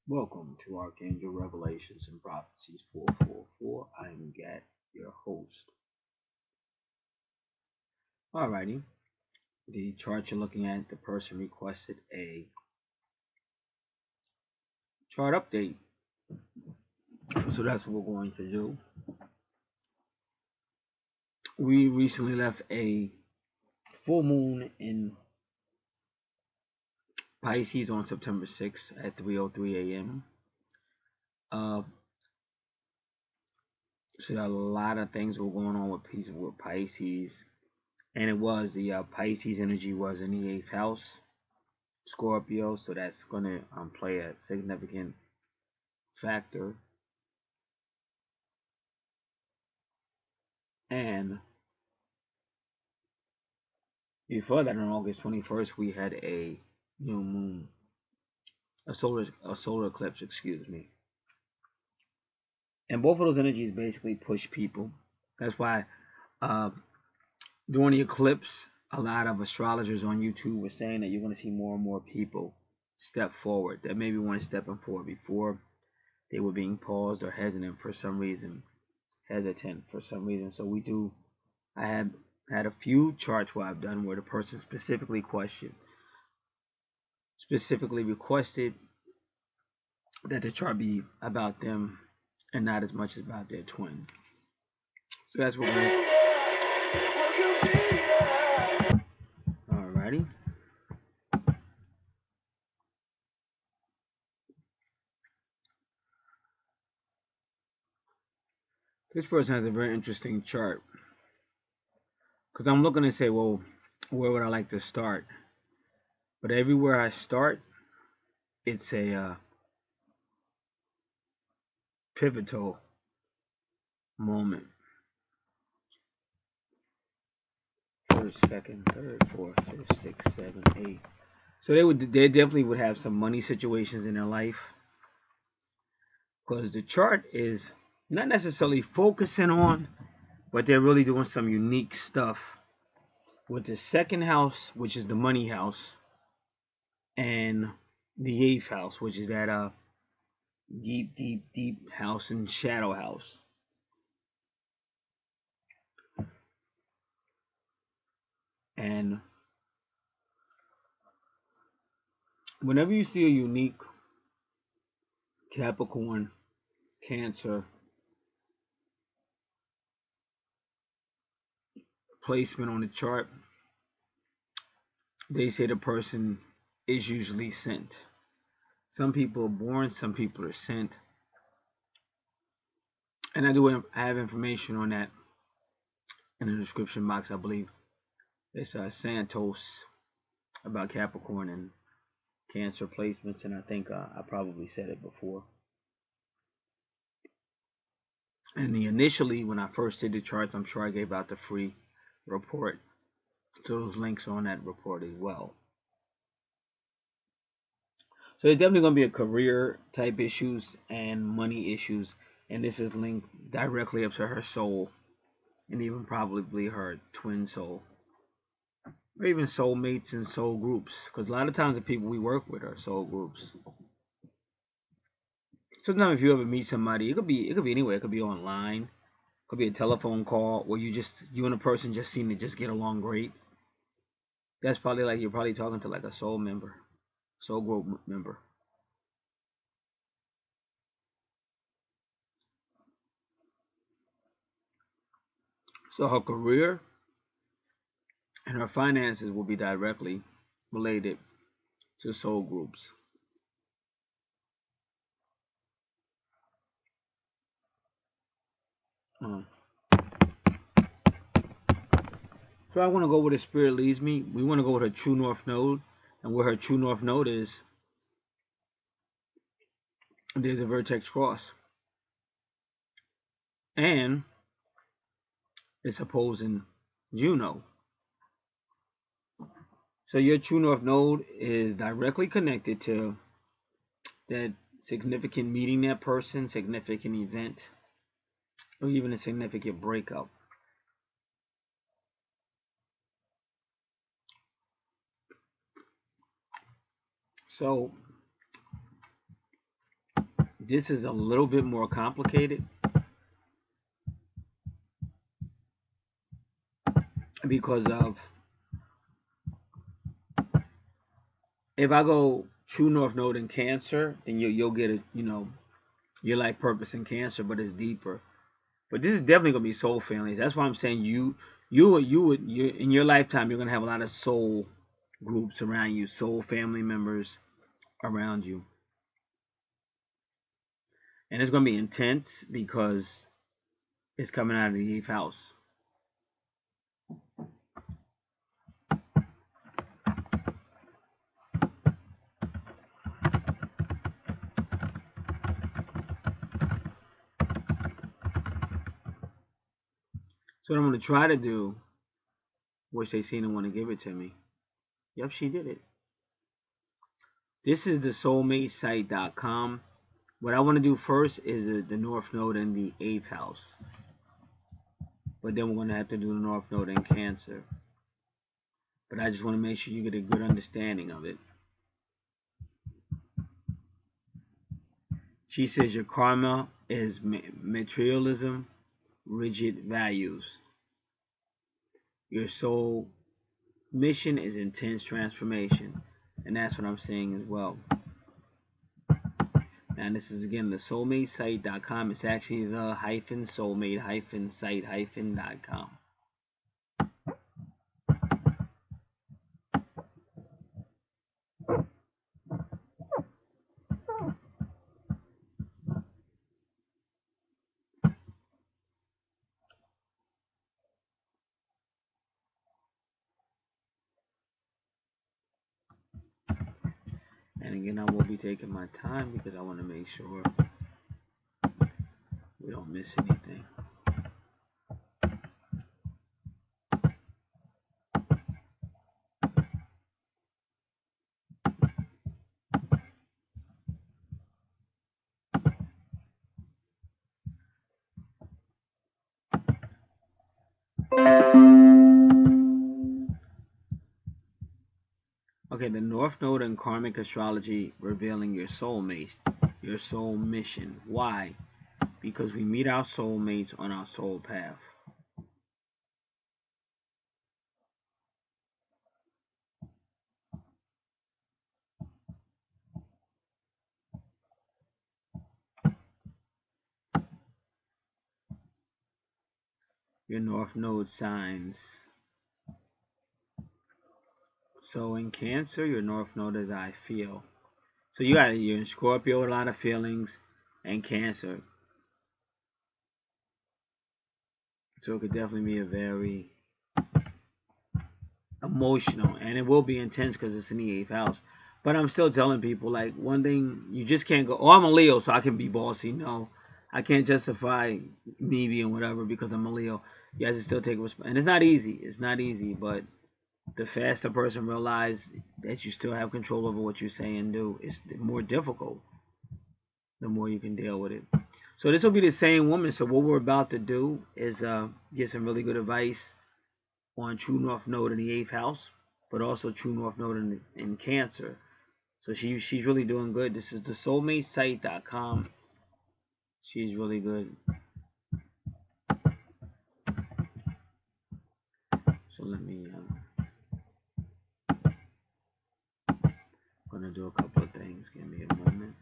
Welcome to Archangel Revelations and Prophecies 444. I'm Gat, your host. Alrighty, the chart you're looking at, the person requested a chart update. So that's what we're going to do. We recently left a full moon in Pisces on September 6th at 3:03 a.m. So a lot of things were going on with Pisces. And it was the Pisces energy was in the 8th house, Scorpio, so that's going to play a significant factor. And before that, on August 21st, we had a new moon, a solar eclipse, excuse me. And both of those energies basically push people. That's why during the eclipse, a lot of astrologers on YouTube were saying that you're going to see more and more people step forward that maybe weren't stepping forward before. They were being paused or hesitant for some reason. So I have had a few charts where I've done where the person specifically requested that the chart be about them and not as much about their twin. So that's what we're alrighty. This person has a very interesting chart. Because I'm looking to say, well, where would I like to start? But everywhere I start, it's a pivotal moment. First, second, third, fourth, fifth, sixth, seventh, eighth. So they definitely would have some money situations in their life. Because the chart is not necessarily focusing on, but they're really doing some unique stuff with the second house, which is the money house, and the 8th house, which is that deep house and shadow house. And whenever you see a unique Capricorn, Cancer placement on the chart, they say the person is usually sent. Some people are born, some people are sent. And I have information on that in the description box, I believe. It's Santos about Capricorn and Cancer placements, and I think I probably said it before. And initially, when I first did the charts, I'm sure I gave out the free report. So those links are on that report as well. So there's definitely going to be a career type issues and money issues, and this is linked directly up to her soul, and even probably her twin soul, or even soulmates and soul groups, because a lot of times the people we work with are soul groups. Sometimes if you ever meet somebody, it could be anywhere. It could be online, it could be a telephone call where you and a person just seem to just get along great. That's probably like you're probably talking to like a soul group member. So her career and her finances will be directly related to soul groups. So I want to go where the spirit leads me. We want to go with her true north node, and where her true north node is, there's a vertex cross, and it's opposing Juno. So your true north node is directly connected to that significant meeting, that person, significant event, or even a significant breakup. So This is a little bit more complicated because of, if I go true north node in Cancer, then you'll get it, your life purpose in Cancer, but it's deeper. But this is definitely gonna be soul families. That's why I'm saying you in your lifetime you're gonna have a lot of soul groups around you, soul family members around you, and it's gonna be intense because it's coming out of the 8th house. So what I'm gonna try to do, which they seem to want to give it to me. Yep, she did it. This is the soulmatesite.com. What I want to do first is the North Node in the 8th house. But then we're going to have to do the North Node in Cancer. But I just want to make sure you get a good understanding of it. She says your karma is materialism, rigid values. Your soul mission is intense transformation. And that's what I'm saying as well. And this is again the soulmatesite.com. It's actually the -soulmate-site-.com. And again, I will be taking my time because I want to make sure we don't miss anything. Okay, the North Node in Karmic Astrology revealing your soulmate, your soul mission. Why? Because we meet our soulmates on our soul path. Your North Node signs. So in Cancer, your North Node is I feel. So you're in Scorpio with a lot of feelings, and Cancer. So it could definitely be a very emotional, and it will be intense because it's in the 8th house. But I'm still telling people, like, one thing, you just can't go, oh, I'm a Leo, so I can be bossy. No, I can't justify me being whatever because I'm a Leo. You guys still take responsibility. And it's not easy. It's not easy, but the faster a person realizes that you still have control over what you say and do, it's more difficult. The more you can deal with it. So this will be the same woman. So what we're about to do is get some really good advice on True North Node in the 8th house, but also True North Node in Cancer. So she's really doing good. This is the soulmatesite.com. She's really good. So let me gonna do a couple of things. Give me a moment.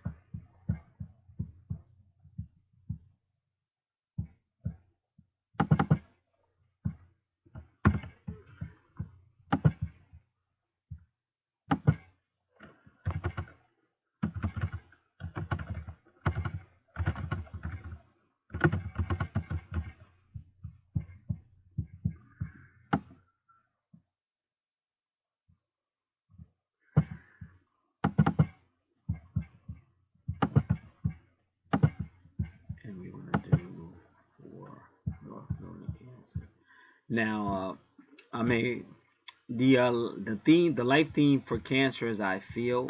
Now, the life theme for Cancer is I feel,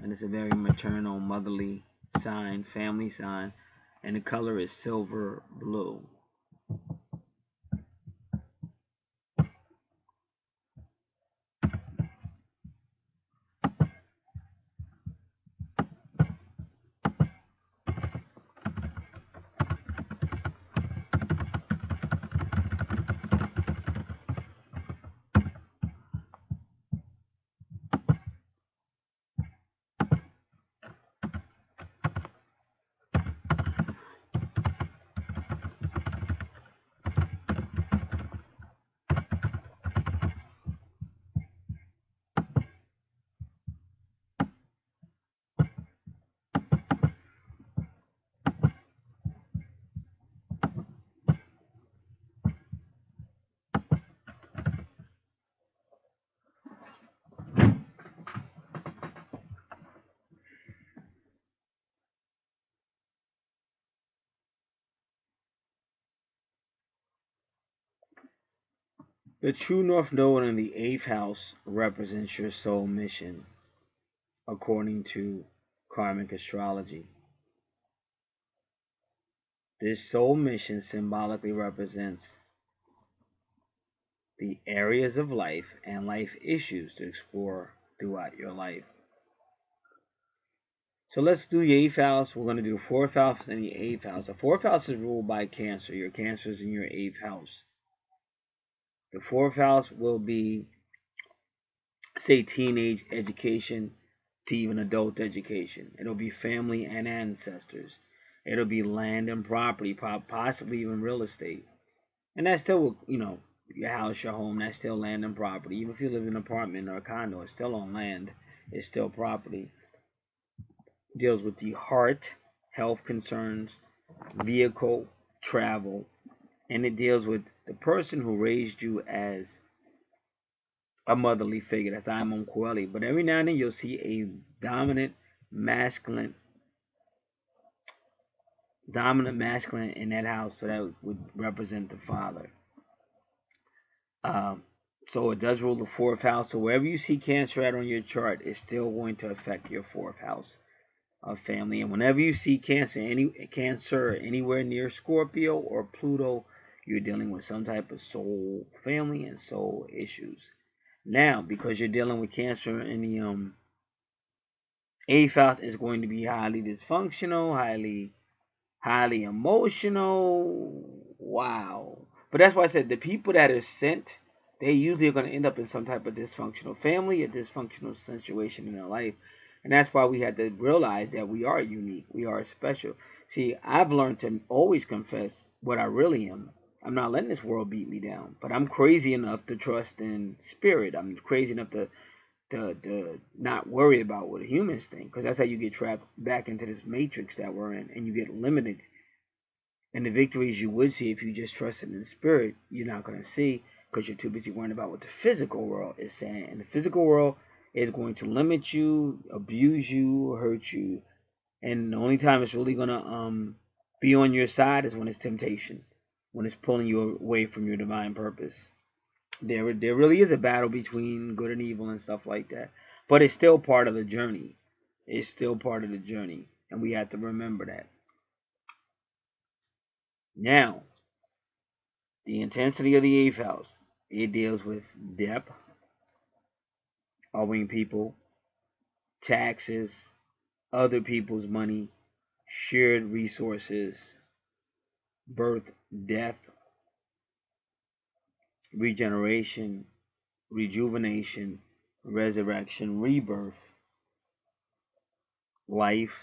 and it's a very maternal, motherly sign, family sign, and the color is silver blue. The true north node in the 8th house represents your soul mission, according to karmic astrology. This soul mission symbolically represents the areas of life and life issues to explore throughout your life. So let's do the 8th house. We're going to do the 4th house and the 8th house. The 4th house is ruled by Cancer. Your Cancer is in your 8th house. The 4th house will be, say, teenage education to even adult education. It'll be family and ancestors. It'll be land and property, possibly even real estate. And that's still, your house, your home, that's still land and property. Even if you live in an apartment or a condo, it's still on land. It's still property. Deals with the heart, health concerns, vehicle, travel, and it deals with the person who raised you as a motherly figure. That's Imam Kweli. But every now and then you'll see a dominant masculine in that house, so that would represent the father. So it does rule the 4th house. So wherever you see Cancer at on your chart, it's still going to affect your 4th house of family. And whenever you see Cancer anywhere near Scorpio or Pluto, you're dealing with some type of soul family and soul issues. Now, because you're dealing with Cancer in the 8th house, is going to be highly dysfunctional, highly emotional. Wow. But that's why I said the people that are sent, they usually are going to end up in some type of dysfunctional family or dysfunctional situation in their life. And that's why we had to realize that we are unique. We are special. See, I've learned to always confess what I really am. I'm not letting this world beat me down. But I'm crazy enough to trust in spirit. I'm crazy enough to not worry about what humans think. Because that's how you get trapped back into this matrix that we're in. And you get limited. And the victories you would see if you just trusted in spirit, you're not going to see. Because you're too busy worrying about what the physical world is saying. And the physical world is going to limit you, abuse you, hurt you. And the only time it's really going to be on your side is when it's temptation. When it's pulling you away from your divine purpose. There really is a battle between good and evil and stuff like that. But it's still part of the journey. It's still part of the journey. And we have to remember that. Now, the intensity of the 8th house. It deals with debt, owing people, taxes, other people's money, shared resources, birth, death, regeneration, rejuvenation, resurrection, rebirth, life,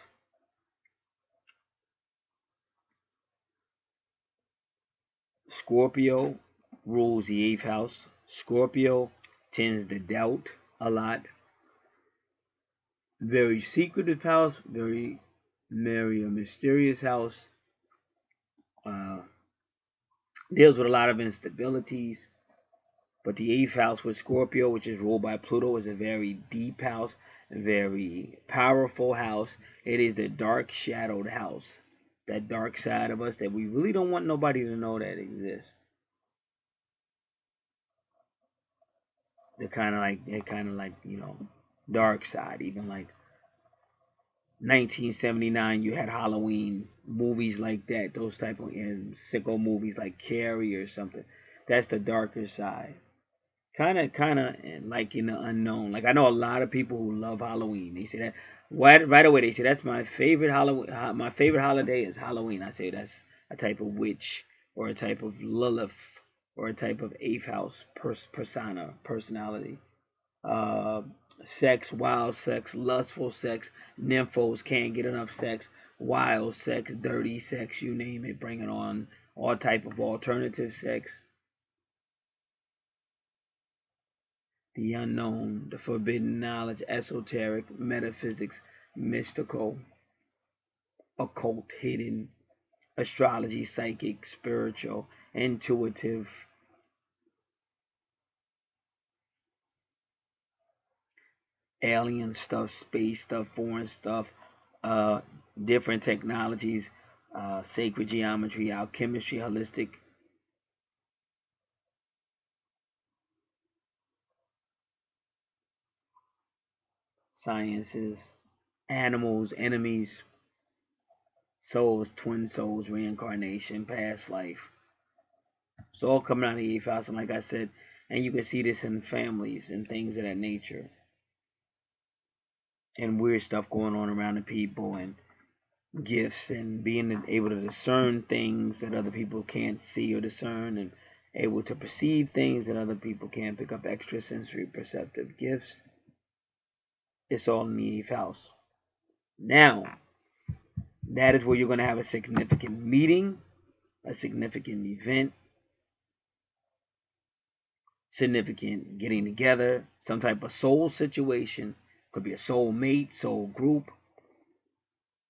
Scorpio rules the 8th house. Scorpio tends to doubt a lot. Very secretive house, very mysterious house. Deals with a lot of instabilities. But the 8th house with Scorpio, which is ruled by Pluto, is a very deep house, a very powerful house. It is the dark shadowed house. That dark side of us that we really don't want nobody to know that exists. The kind of like, dark side. Even like 1979, you had Halloween movies like that. Those type of sicko movies like Carrie or something. That's the darker side. Kind of like in the unknown. Like I know a lot of people who love Halloween. They say that right away. They say that's my favorite Halloween. My favorite holiday is Halloween. I say that's a type of witch or a type of Lilith or a type of 8th house personality. Sex, wild sex, lustful sex, nymphos can't get enough sex, wild sex, dirty sex, you name it, bringing on all type of alternative sex. The unknown, the forbidden knowledge, esoteric, metaphysics, mystical, occult, hidden, astrology, psychic, spiritual, intuitive, alien stuff, space stuff, foreign stuff, different technologies, sacred geometry, alchemistry, holistic sciences, animals, enemies, souls, twin souls, reincarnation, past life. It's all coming out of the 8th house, and like I said, and you can see this in families and things of that nature, and weird stuff going on around the people, and gifts, and being able to discern things that other people can't see or discern, and able to perceive things that other people can't pick up, extrasensory perceptive gifts. It's all in the 8th house. Now, that is where you're going to have a significant meeting, a significant event, significant getting together, some type of soul situation. Could be a soul mate, soul group,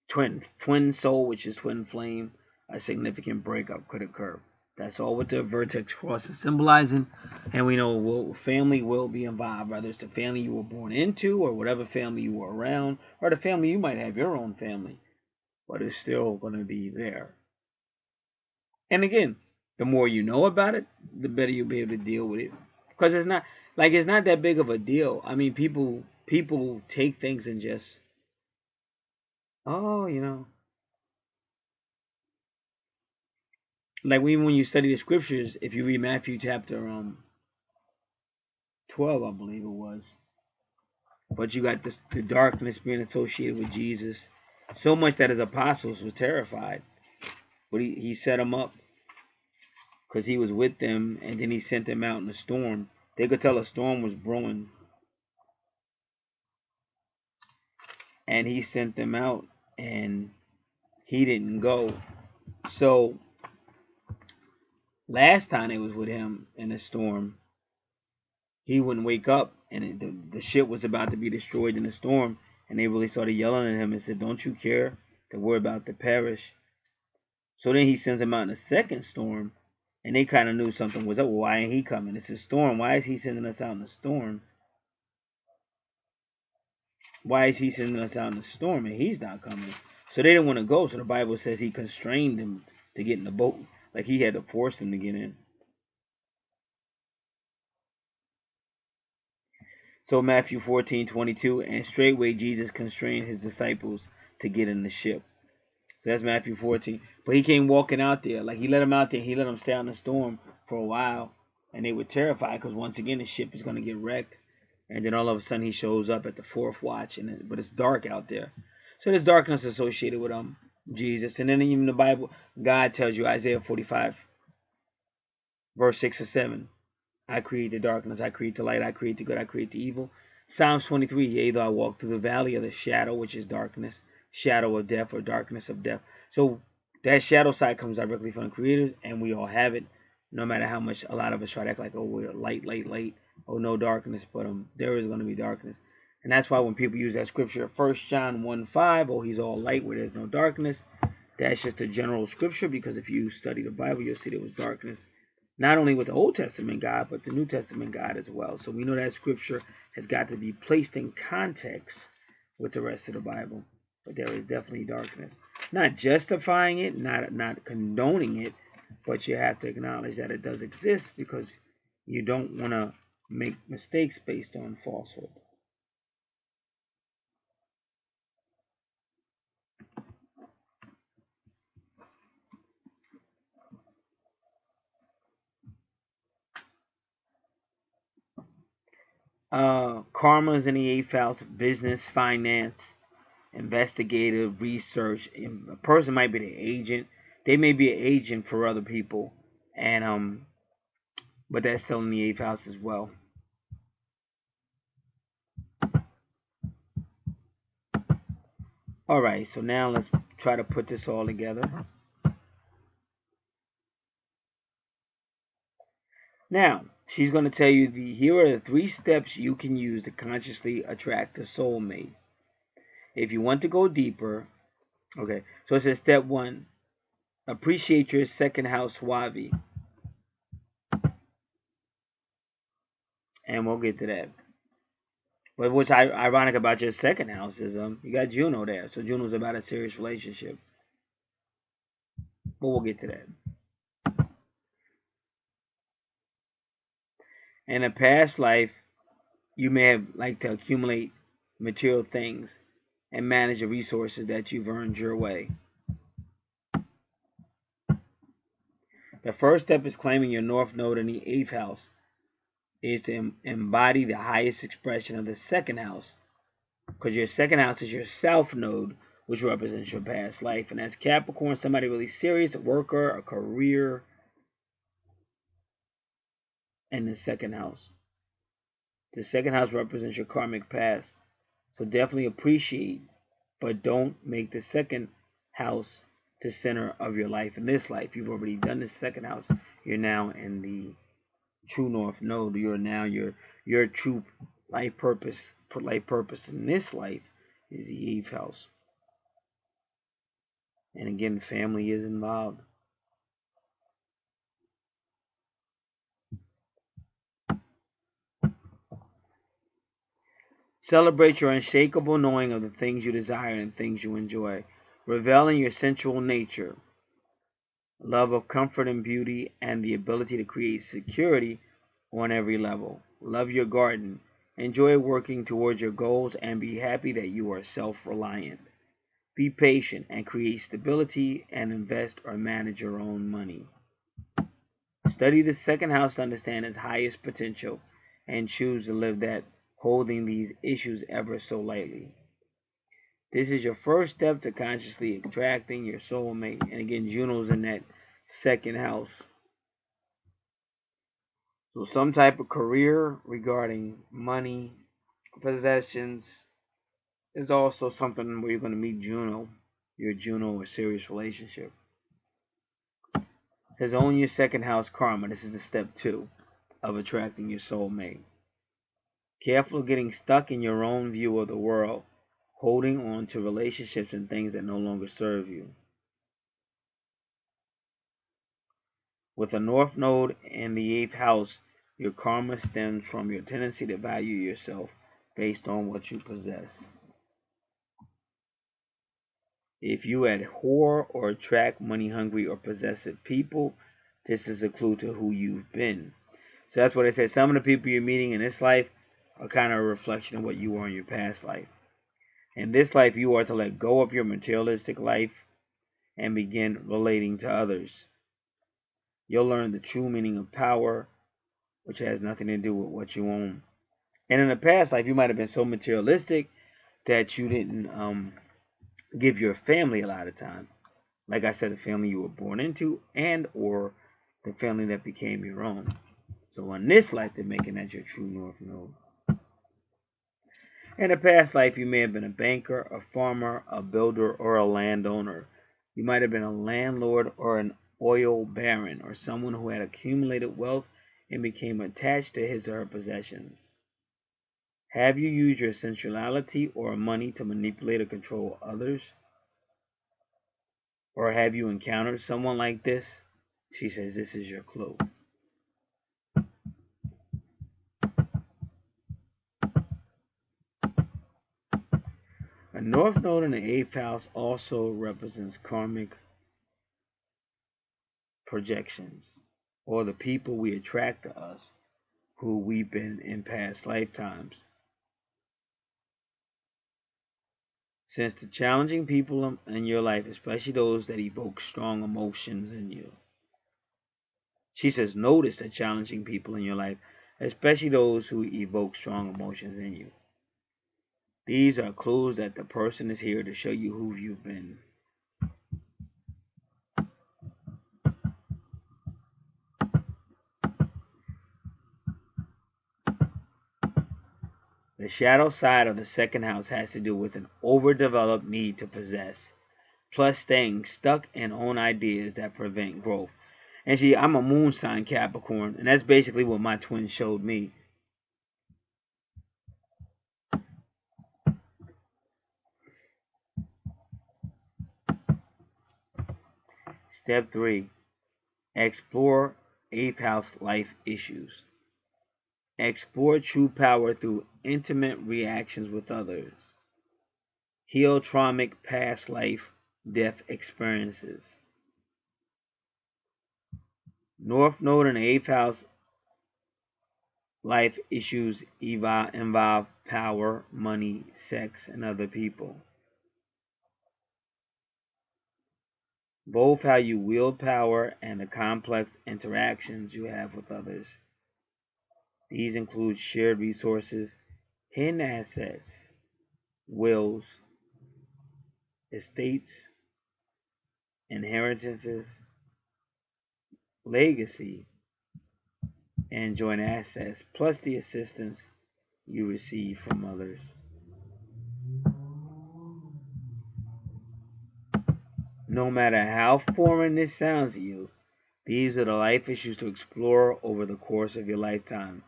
twin soul, which is twin flame. A significant breakup could occur. That's all what the vertex cross is symbolizing. And we know family will be involved, whether it's the family you were born into or whatever family you were around, or the family you might have your own family, but it's still going to be there. And again, the more you know about it, the better you'll be able to deal with it. Because it's not that big of a deal. I mean, people take things and just, oh, like even when you study the scriptures, if you read Matthew chapter 12, I believe it was, but you got the darkness being associated with Jesus, so much that his apostles were terrified. But he set them up because he was with them, and then he sent them out in a storm. They could tell a storm was brewing, and he sent them out, and he didn't go. So last time they was with him in a storm, he wouldn't wake up, and the ship was about to be destroyed in the storm, and they really started yelling at him and said, "Don't you care that we're about to perish?" So then he sends them out in a second storm, and they kind of knew something was up. Well, why ain't he coming? It's a storm. Why is he sending us out in the storm? Why is he sending us out in the storm and he's not coming? So they didn't want to go. So the Bible says he constrained them to get in the boat. Like he had to force them to get in. So Matthew 14:22, and straightway Jesus constrained his disciples to get in the ship. So that's Matthew 14. But he came walking out there. Like he let them out there. He let them stay out in the storm for a while. And they were terrified because once again the ship is going to get wrecked. And then all of a sudden he shows up at the 4th watch. But it's dark out there. So there's darkness associated with Jesus. And then even the Bible, God tells you, Isaiah 45, verse 6 or 7. I create the darkness, I create the light, I create the good, I create the evil. Psalms 23, yea, though I walk through the valley of the shadow, which is darkness, shadow of death or darkness of death. So that shadow side comes directly from the Creator, and we all have it, no matter how much a lot of us try to act like, oh, we're light, oh, no darkness, but there is going to be darkness. And that's why when people use that scripture, 1 John 1:5, oh, he's all light where there's no darkness, that's just a general scripture, because if you study the Bible, you'll see there was darkness not only with the Old Testament God, but the New Testament God as well. So we know that scripture has got to be placed in context with the rest of the Bible. But there is definitely darkness. Not justifying it, not condoning it, but you have to acknowledge that it does exist because you don't want to make mistakes based on falsehood. Karma is in the 8th house, business, finance, investigative, research. A person might be the agent. They may be an agent for other people, and but that's still in the 8th house as well. All right, so now let's try to put this all together. Now, she's going to tell you here are the 3 steps you can use to consciously attract a soulmate. If you want to go deeper, okay, so it says step 1, appreciate your second house Wavi. And we'll get to that. But what's ironic about your second house is you got Juno there. So Juno's about a serious relationship. But we'll get to that. In a past life, you may have liked to accumulate material things and manage the resources that you've earned your way. The first step is claiming your North Node in the 8th house. Is to embody the highest expression of the 2nd house, because your 2nd house is your South Node, which represents your past life. And as Capricorn, somebody really serious, a worker, a career, and the 2nd house. The 2nd house represents your karmic past. So definitely appreciate, but don't make the 2nd house the center of your life. In this life, you've already done the 2nd house. You're now in the true North Node. You're now your true life purpose. Life purpose in this life is the 8th house. And again, family is involved. Celebrate your unshakable knowing of the things you desire and things you enjoy. Revel in your sensual nature, love of comfort and beauty, and the ability to create security on every level. Love your garden. Enjoy working towards your goals and be happy that you are self-reliant. Be patient and create stability and invest or manage your own money. Study the 2nd house to understand its highest potential and choose to live that, holding these issues ever so lightly. This is your first step to consciously attracting your soulmate. And again, Juno's in that 2nd house. So some type of career regarding money, possessions, is also something where you're going to meet Juno. Your Juno, a serious relationship. It says own your 2nd house karma. This is the step 2 of attracting your soulmate. Careful of getting stuck in your own view of the world, holding on to relationships and things that no longer serve you. With a North Node in the 8th house, your karma stems from your tendency to value yourself based on what you possess. If you abhor or attract money-hungry or possessive people, this is a clue to who you've been. So that's what I said. Some of the people you're meeting in this life are kind of a reflection of what you were in your past life. In this life, you are to let go of your materialistic life and begin relating to others. You'll learn the true meaning of power, which has nothing to do with what you own. And in the past life, you might have been so materialistic that you didn't give your family a lot of time. Like I said, the family you were born into and or the family that became your own. So in this life, they're making that your true North Node. In a past life, you may have been a banker, a farmer, a builder, or a landowner. You might have been a landlord or an oil baron, or someone who had accumulated wealth and became attached to his or her possessions. Have you used your sensuality or money to manipulate or control others? Or have you encountered someone like this? She says this is your clue. A North Node in the 8th house also represents karmic projections, or the people we attract to us who we've been in past lifetimes. Since the challenging people in your life, especially those that evoke strong emotions in you. She says notice the challenging people in your life, especially those who evoke strong emotions in you. These are clues that the person is here to show you who you've been. The shadow side of the 2nd house has to do with an overdeveloped need to possess, plus staying stuck in own ideas that prevent growth. And see, I'm a moon sign Capricorn, and that's basically what my twin showed me. Step 3. Explore 8th house life issues. Explore true power through intimate reactions with others. Heal traumatic past life death experiences. North Node in the 8th house Life issues involve power, money, sex, and other people. Both how you wield power and the complex interactions you have with others. These include shared resources, hidden assets, wills, estates, inheritances, legacy, and joint assets, plus the assistance you receive from others. No matter how foreign this sounds to you, these are the life issues to explore over the course of your lifetime.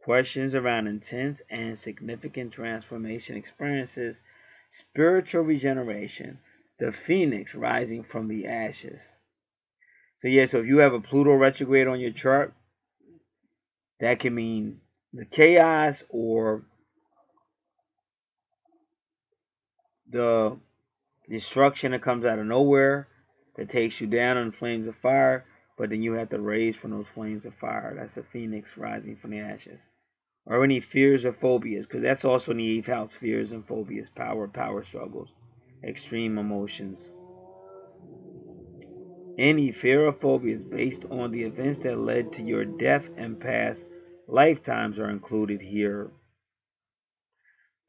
Questions around intense and significant transformation experiences, spiritual regeneration, the phoenix rising from the ashes. So if you have a Pluto retrograde on your chart, that can mean the chaos or the destruction that comes out of nowhere that takes you down in flames of fire, but then you have to raise from those flames of fire. That's the phoenix rising from the ashes. Or any fears or phobias, because that's also in the 8th house, fears and phobias, power struggles, extreme emotions. Any fear or phobias based on the events that led to your death and past lifetimes are included here.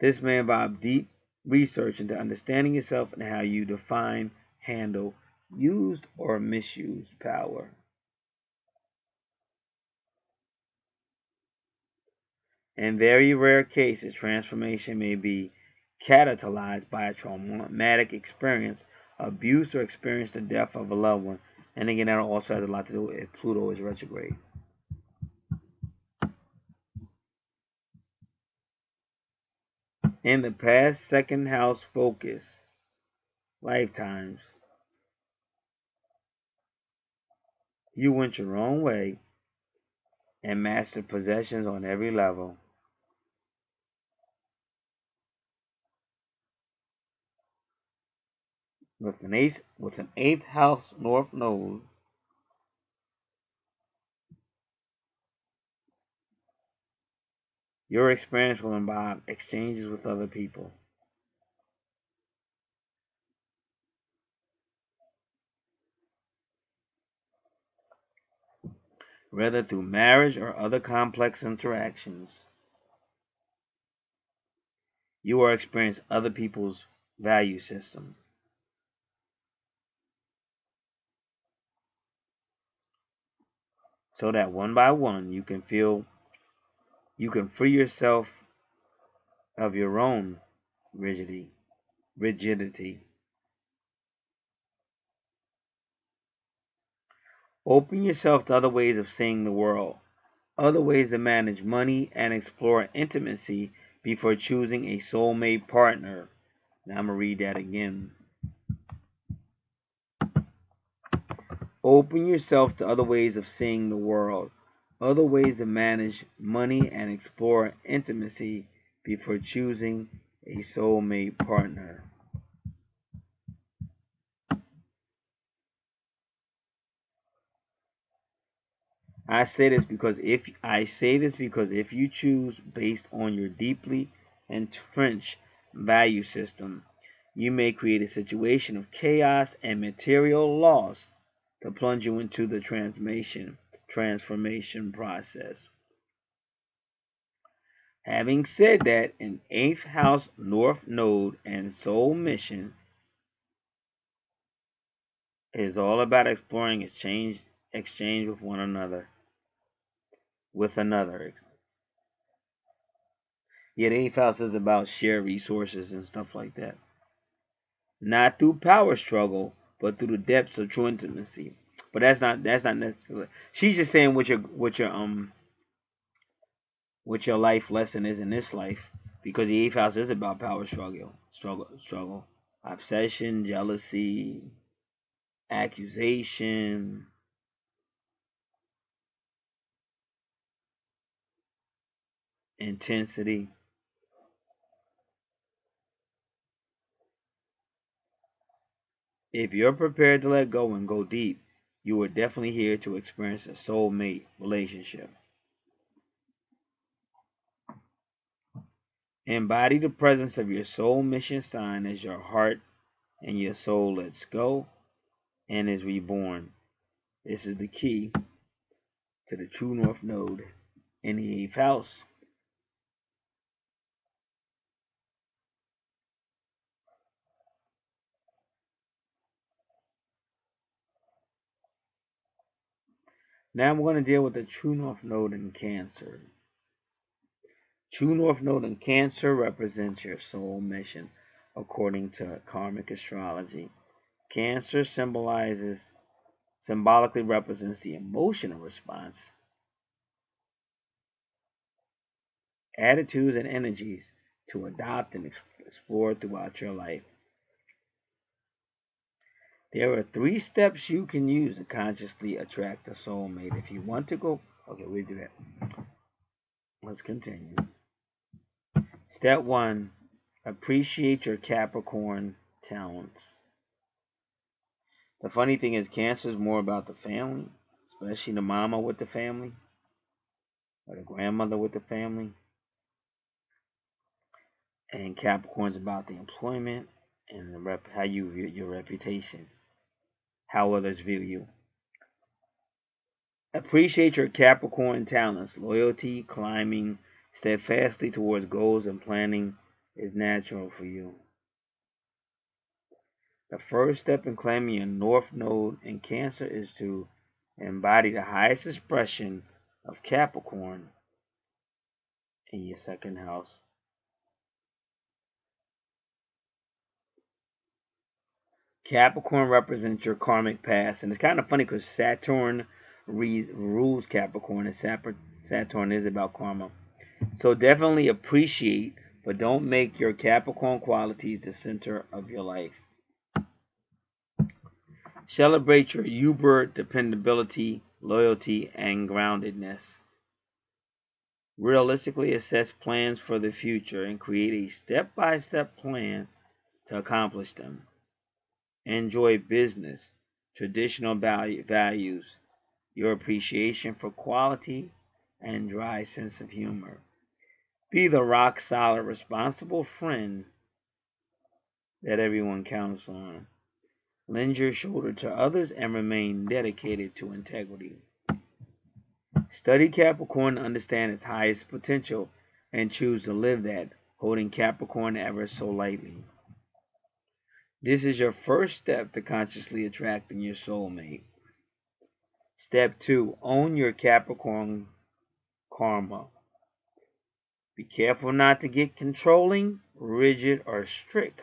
This may involve deep research into understanding yourself and how you define, handle, used or misused power. In very rare cases, transformation may be catalyzed by a traumatic experience, abuse, or experience the death of a loved one. And again, that also has a lot to do with if Pluto is retrograde. In the past second house focus lifetimes, you went your own way and mastered possessions on every level. With an 8th house north node, your experience will involve exchanges with other people. Whether through marriage or other complex interactions, you will experience other people's value system. So that one by one you can free yourself of your own rigidity. Open yourself to other ways of seeing the world, other ways to manage money, and explore intimacy before choosing a soulmate partner. Now I'm going to read that again. Open yourself to other ways of seeing the world, other ways to manage money, and explore intimacy before choosing a soulmate partner. I say this because if you choose based on your deeply entrenched value system, you may create a situation of chaos and material loss to plunge you into the transformation process. Having said that, an 8th house north node and soul mission is all about exploring exchange with one another. Yeah, the 8th house is about shared resources and stuff like that. Not through power struggle, but through the depths of true intimacy. But that's not necessarily. She's just saying what your life lesson is in this life, because the 8th house is about power struggle, obsession, jealousy, accusation, intensity. If you're prepared to let go and go deep, you are definitely here to experience a soulmate relationship. Embody the presence of your soul mission sign as your heart and your soul lets go and is reborn. This is the key to the true north node in the 8th house. Now I'm going to deal with the true north node in Cancer. True north node in Cancer represents your soul mission according to karmic astrology. Cancer symbolically represents the emotional response, attitudes, and energies to adopt and explore throughout your life. There are 3 steps you can use to consciously attract a soulmate. If you want to go, okay, we'll do that. Let's continue. Step 1, appreciate your Capricorn talents. The funny thing is, Cancer is more about the family, especially the mama with the family, or the grandmother with the family. And Capricorn's about the employment and how you view your reputation, how others view you. Appreciate your Capricorn talents. Loyalty, climbing steadfastly towards goals, and planning is natural for you. The first step in claiming your North Node in Cancer is to embody the highest expression of Capricorn in your 2nd house. Capricorn represents your karmic past, and it's kind of funny because Saturn rules Capricorn, and Saturn is about karma. So definitely appreciate, but don't make your Capricorn qualities the center of your life. Celebrate your uber dependability, loyalty, and groundedness. Realistically assess plans for the future and create a step-by-step plan to accomplish them. Enjoy business, traditional values, your appreciation for quality, and dry sense of humor. Be the rock-solid, responsible friend that everyone counts on. Lend your shoulder to others and remain dedicated to integrity. Study Capricorn to understand its highest potential and choose to live that, holding Capricorn ever so lightly. This is your first step to consciously attracting your soulmate. Step 2, own your Capricorn karma. Be careful not to get controlling, rigid, or strict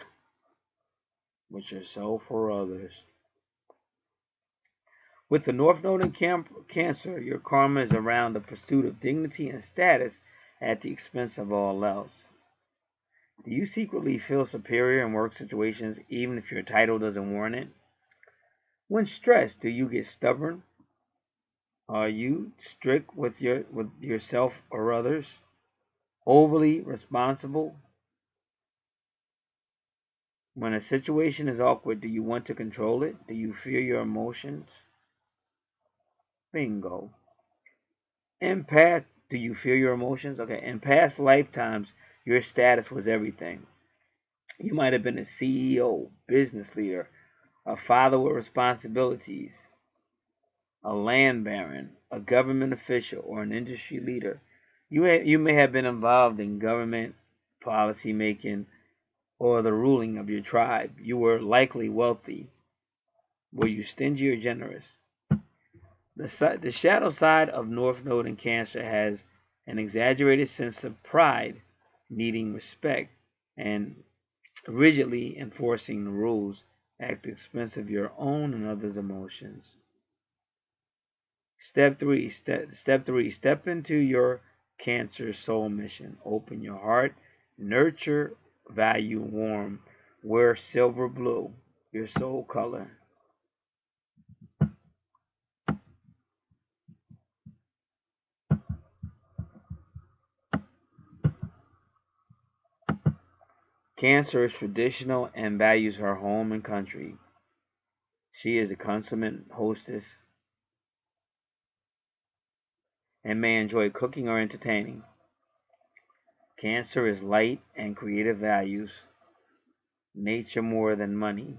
with yourself or others. With the North Node in Cancer, your karma is around the pursuit of dignity and status at the expense of all else. Do you secretly feel superior in work situations even if your title doesn't warrant it? When stressed, do you get stubborn? Are you strict with yourself or others? Overly responsible? When a situation is awkward, do you want to control it? Do you fear your emotions? Bingo. Do you fear your emotions? Okay. In past lifetimes, your status was everything. You might have been a CEO, business leader, a father with responsibilities, a land baron, a government official, or an industry leader. You may have been involved in government policy making or the ruling of your tribe. You were likely wealthy. Were you stingy or generous? The shadow side of North Node in Cancer has an exaggerated sense of pride, needing respect, and rigidly enforcing the rules at the expense of your own and others' emotions. Step 3. Step into your Cancer soul mission. Open your heart, nurture, value, warm. Wear silver blue, your soul color. Cancer is traditional and values her home and country. She is a consummate hostess and may enjoy cooking or entertaining. Cancer is light and creative values, nature more than money.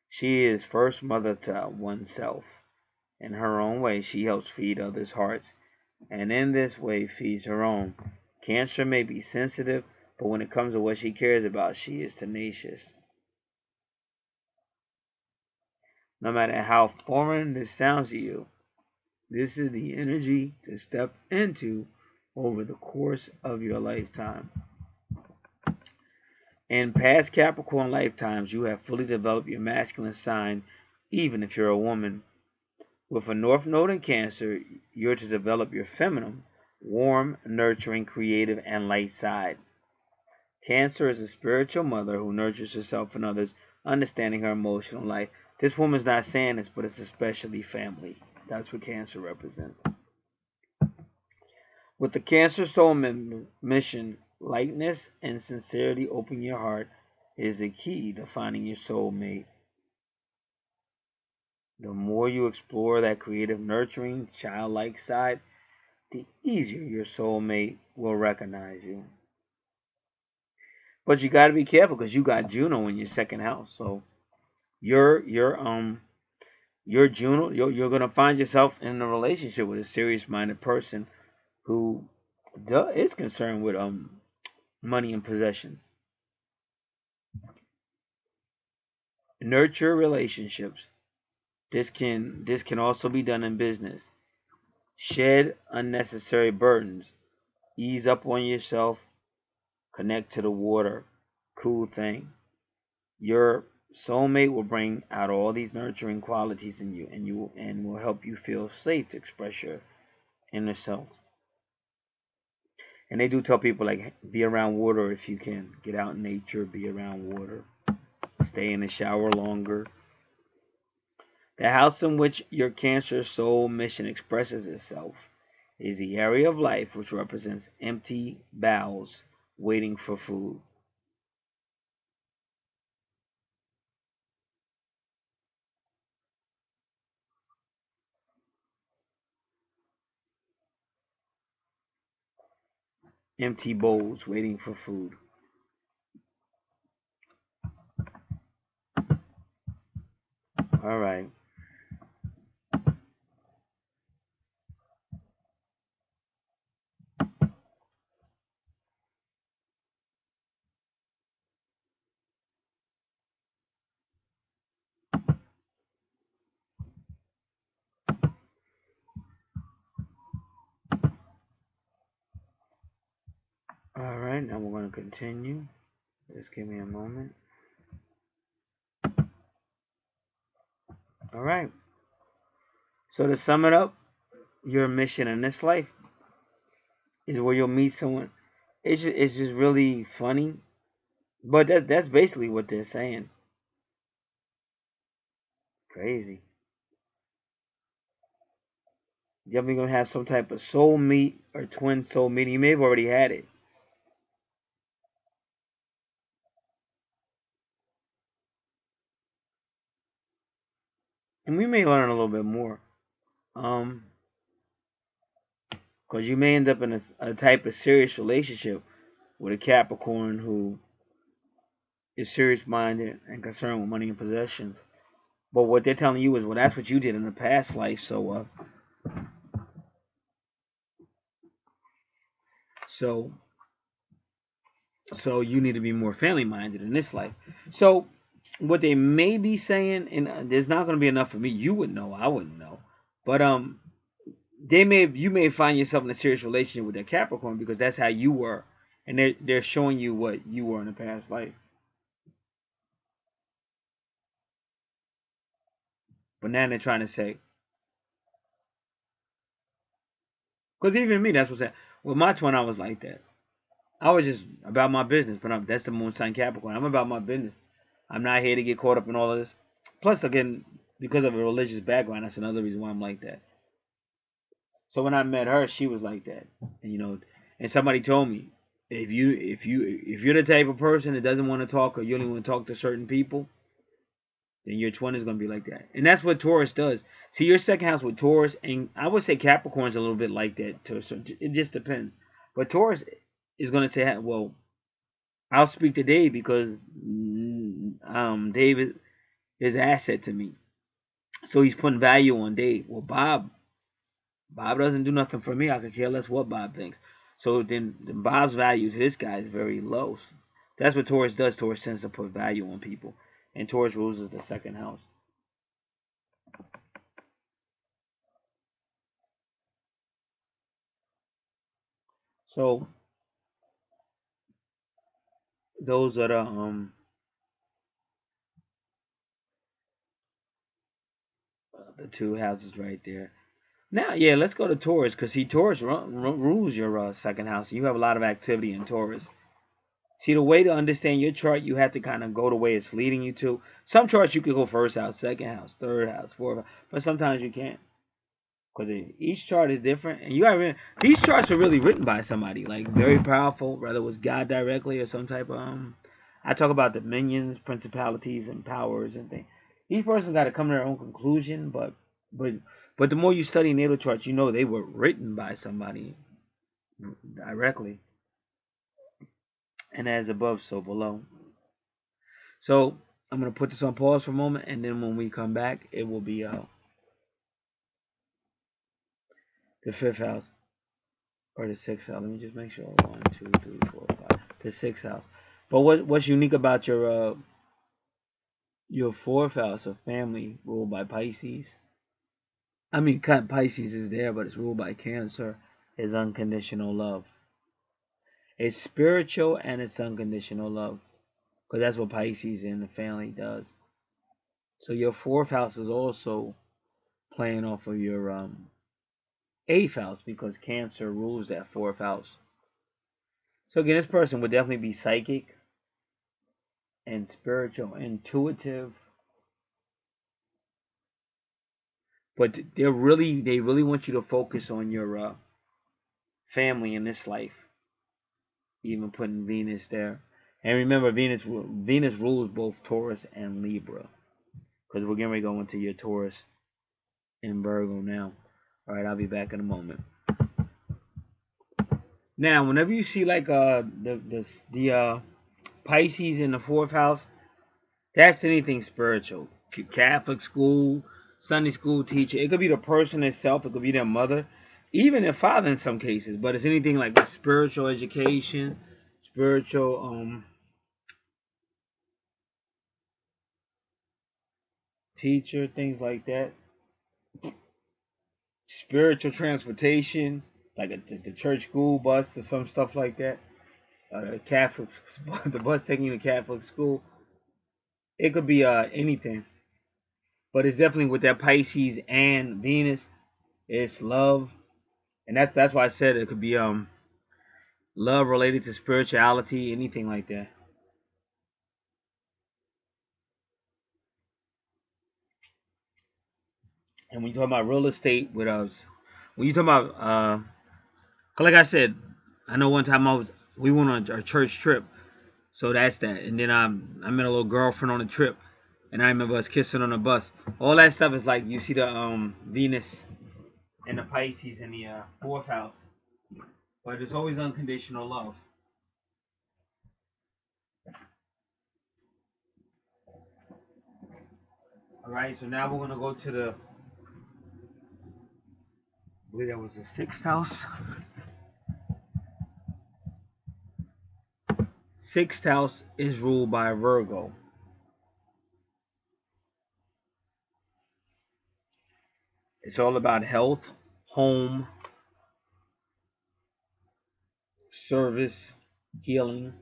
She is first mother to oneself. In her own way, she helps feed others' hearts, and in this way feeds her own. Cancer may be sensitive, but when it comes to what she cares about, she is tenacious. No matter how foreign this sounds to you, this is the energy to step into over the course of your lifetime. In past Capricorn lifetimes, you have fully developed your masculine sign, even if you're a woman. With a North Node in Cancer, you're to develop your feminine, warm, nurturing, creative, and light side. Cancer is a spiritual mother who nurtures herself and others, understanding her emotional life. This woman's not saying this, but it's especially family. That's what Cancer represents. With the Cancer soul mission, lightness and sincerity open your heart is the key to finding your soulmate. The more you explore that creative, nurturing, childlike side, the easier your soulmate will recognize you. But you got to be careful because you got Juno in your second house. So your Juno, you're gonna find yourself in a relationship with a serious-minded person who is concerned with money and possessions. Nurture relationships. This can also be done in business. Shed unnecessary burdens. Ease up on yourself. Connect to the water. Cool thing. Your soulmate will bring out all these nurturing qualities in you and will help you feel safe to express your inner self. And they do tell people, like, be around water if you can. Get out in nature, be around water. Stay in the shower longer. The house in which your Cancer soul mission expresses itself is the area of life which represents empty bowels waiting for food. Empty bowls waiting for food. All right. All right, now we're going to continue. Just give me a moment. All right. So to sum it up, your mission in this life is where you'll meet someone. It's just really funny, but that's basically what they're saying. Crazy. You're definitely gonna have some type of soul meet or twin soul meeting. You may have already had it. And we may learn a little bit more. Because you may end up in a type of serious relationship with a Capricorn who is serious minded and concerned with money and possessions. But what they're telling you is, well, that's what you did in the past life. So you need to be more family minded in this life. So what they may be saying, and there's not going to be enough for me. You would know, I wouldn't know. But you may find yourself in a serious relationship with that Capricorn because that's how you were, and they're showing you what you were in the past life. But now they're trying to say, because even me, that's what's that. With my twin, I was like that. I was just about my business, but that's the moon sign Capricorn. I'm about my business. I'm not here to get caught up in all of this. Plus, again, because of a religious background, that's another reason why I'm like that. So when I met her, she was like that, and somebody told me, if you're the type of person that doesn't want to talk or you only want to talk to certain people, then your twin is going to be like that. And that's what Taurus does. See, your second house with Taurus, and I would say Capricorn's a little bit like that too. So it just depends. But Taurus is going to say, well, I'll speak to Dave because Dave is an asset to me. So he's putting value on Dave. Well, Bob doesn't do nothing for me. I could care less what Bob thinks. So then Bob's value to this guy is very low. That's what Taurus does. Taurus tends to put value on people. And Taurus rules is the second house. So those are the two houses right there. Now, yeah, let's go to Taurus because see, Taurus rules your second house. You have a lot of activity in Taurus. See, the way to understand your chart, you have to kind of go the way it's leading you to. Some charts you could go first house, second house, third house, fourth house, but sometimes you can't because each chart is different. And you got to remember, these charts are really written by somebody like very powerful, whether it was God directly or some type of I talk about dominions, principalities, and powers and things. Each person got to come to their own conclusion, but the more you study natal charts, you know they were written by somebody directly. And as above, so below. So I'm gonna put this on pause for a moment, and then when we come back, it will be the fifth house or the sixth house. Let me just make sure. 1, 2, 3, 4, 5. The sixth house. But what's unique about your fourth house of family ruled by Pisces? I mean, Pisces is there, but it's ruled by Cancer. Is unconditional love. It's spiritual and it's unconditional love, because that's what Pisces in the family does. So your fourth house is also playing off of your eighth house because Cancer rules that fourth house. So again, this person would definitely be psychic and spiritual, intuitive, but they really want you to focus on your family in this life. Even putting Venus there, and remember Venus rules both Taurus and Libra, because we're getting ready to go into your Taurus and Virgo now. All right, I'll be back in a moment. Now, whenever you see like the Pisces in the fourth house, that's anything spiritual. Catholic school, Sunday school teacher. It could be the person itself. It could be their mother, even their father in some cases. But it's anything like a spiritual education, spiritual teacher, things like that. Spiritual transportation, like the church school bus or some stuff like that. Catholic, the bus taking you to Catholic school. It could be anything, but it's definitely with that Pisces and Venus. It's love, and that's why I said it could be love related to spirituality, anything like that. And when you talk about real estate with us, when you talk about like I said, I know one time we went on a church trip, so that's that. And then I met a little girlfriend on the trip, and I remember us kissing on the bus. All that stuff is like you see the Venus and the Pisces in the fourth house, but it's always unconditional love. All right, so now we're gonna go to I believe that was the sixth house. Sixth house is ruled by Virgo. It's all about health, home, service, healing,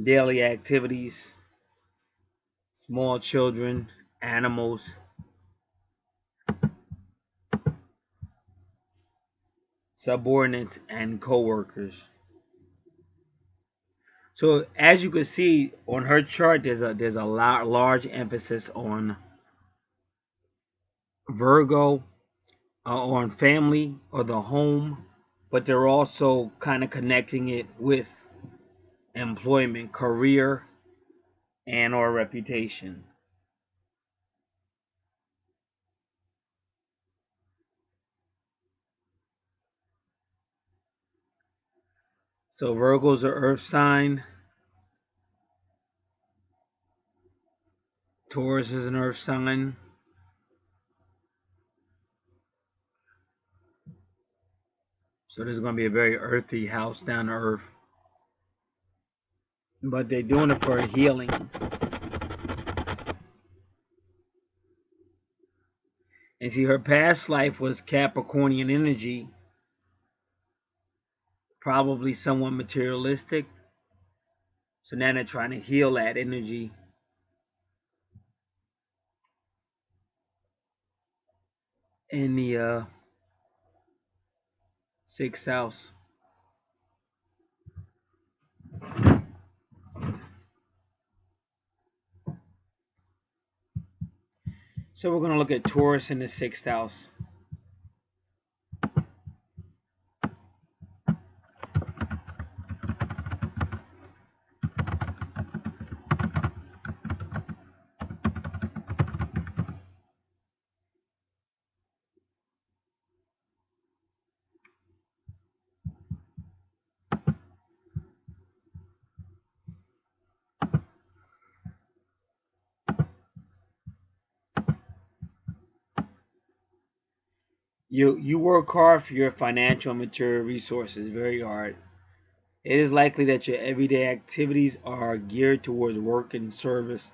daily activities, small children, animals, subordinates, and co-workers. So as you can see on her chart, there's a large emphasis on Virgo, on family or the home, but they're also kind of connecting it with employment, career, and or reputation. So Virgo's an earth sign. Taurus is an earth sign. So this is going to be a very earthy house, down to earth. But they're doing it for healing. And see, her past life was Capricornian energy, probably somewhat materialistic. So now they're trying to heal that energy. In the 6th house. So we're going to look at Taurus in the 6th house. You work hard for your financial and material resources, very hard. It is likely that your everyday activities are geared towards work and service.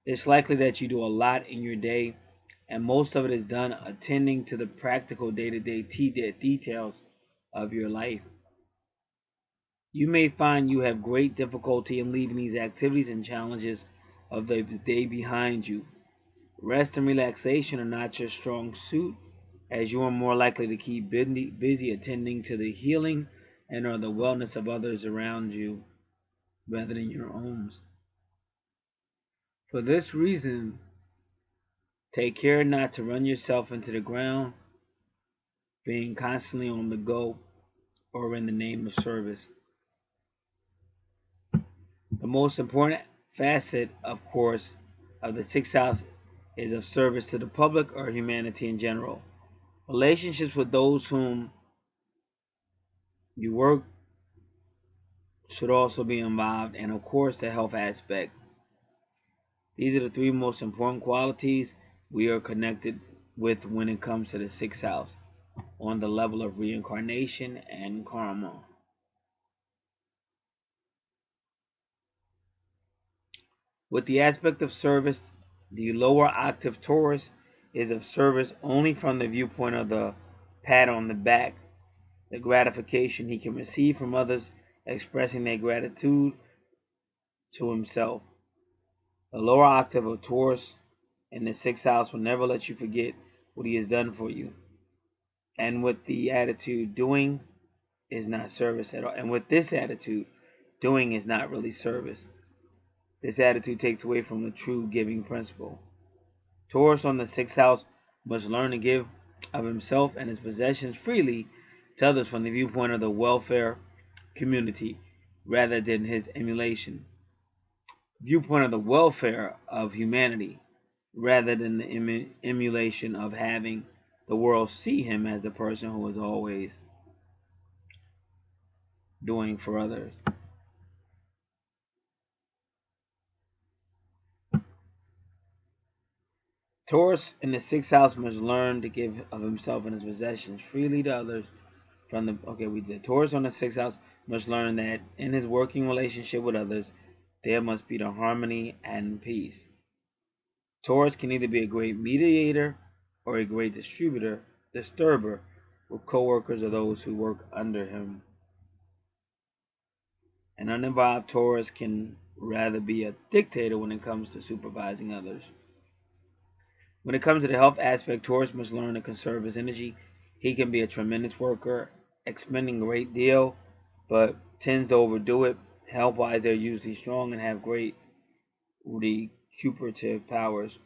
It's likely that you do a lot in your day, and most of it is done attending to the practical day-to-day details of your life. You may find you have great difficulty in leaving these activities and challenges of the day behind you. Rest and relaxation are not your strong suit, as you are more likely to keep busy attending to the healing and or the wellness of others around you rather than your own. For this reason, take care not to run yourself into the ground, being constantly on the go or in the name of service. The most important facet, of course, of the 6th house is of service to the public or humanity in general. Relationships with those whom you work should also be involved, and of course the health aspect. These are the 3 most important qualities we are connected with when it comes to the 6th house on the level of reincarnation and karma. With the aspect of service, the lower octave Taurus is of service only from the viewpoint of the pat on the back, the gratification he can receive from others, expressing their gratitude to himself. The lower octave of Taurus in the 6th house will never let you forget what he has done for you. And with the attitude, doing is not service at all. And with this attitude, doing is not really service. This attitude takes away from the true giving principle. Taurus on the 6th house must learn to give of himself and his possessions freely to others from the viewpoint of the welfare community rather than his emulation. Viewpoint of the welfare of humanity rather than the emulation of having the world see him as a person who is always doing for others. Taurus in the 6th house must learn to give of himself and his possessions freely to others from the Taurus on the 6th house must learn that in his working relationship with others there must be the harmony and peace. Taurus can either be a great mediator or a great disturber with co-workers or those who work under him. An uninvolved Taurus can rather be a dictator when it comes to supervising others. When it comes to the health aspect, Taurus must learn to conserve his energy. He can be a tremendous worker, expending a great deal, but tends to overdo it. Health-wise, they're usually strong and have great recuperative powers.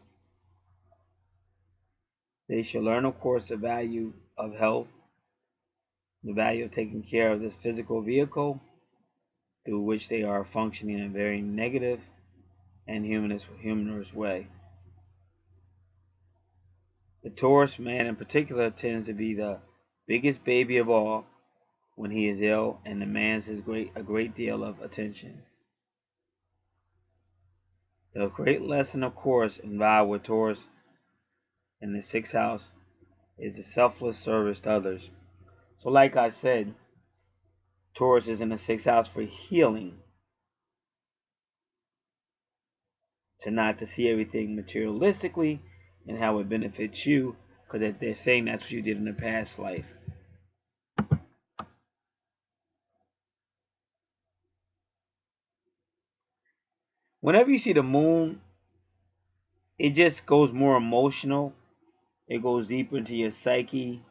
They should learn, of course, the value of health, the value of taking care of this physical vehicle through which they are functioning in a very negative and humanist way. The Taurus man in particular tends to be the biggest baby of all when he is ill and demands a great deal of attention. The great lesson, of course, involved with Taurus in the 6th house is the selfless service to others. So like I said, Taurus is in the 6th house for healing, to not to see everything materialistically and how it benefits you, because they're saying that's what you did in the past life. Whenever you see the moon, it just goes more emotional. It goes deeper into your psyche,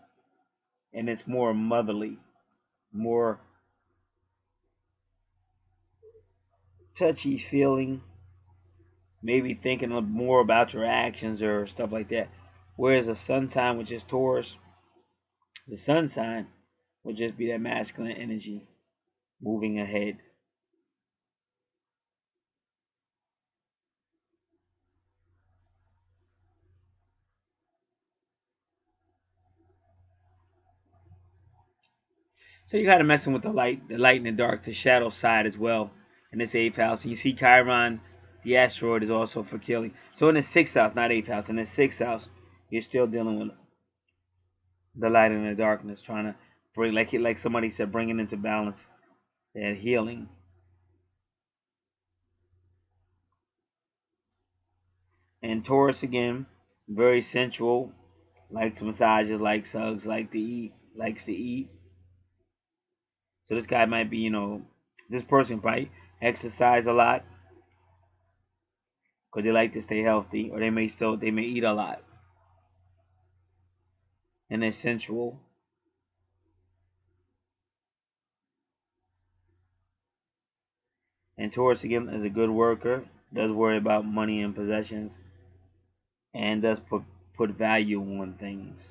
and it's more motherly, more touchy feeling, maybe thinking more about your actions or stuff like that. Whereas a sun sign, which is Taurus, the sun sign would just be that masculine energy moving ahead. So you got to messing with the light and the dark, the shadow side as well in this 8th house. And you see Chiron, the asteroid, is also for killing. So in the 6th house, not 8th house, in the 6th house, you're still dealing with the light and the darkness, trying to bring, like somebody said, bringing into balance that healing. And Taurus again, very sensual, likes massages, likes hugs, likes to eat. So this guy might be, this person might exercise a lot because they like to stay healthy, or they may eat a lot, and they're sensual. And Taurus again is a good worker, does worry about money and possessions, and does put value on things.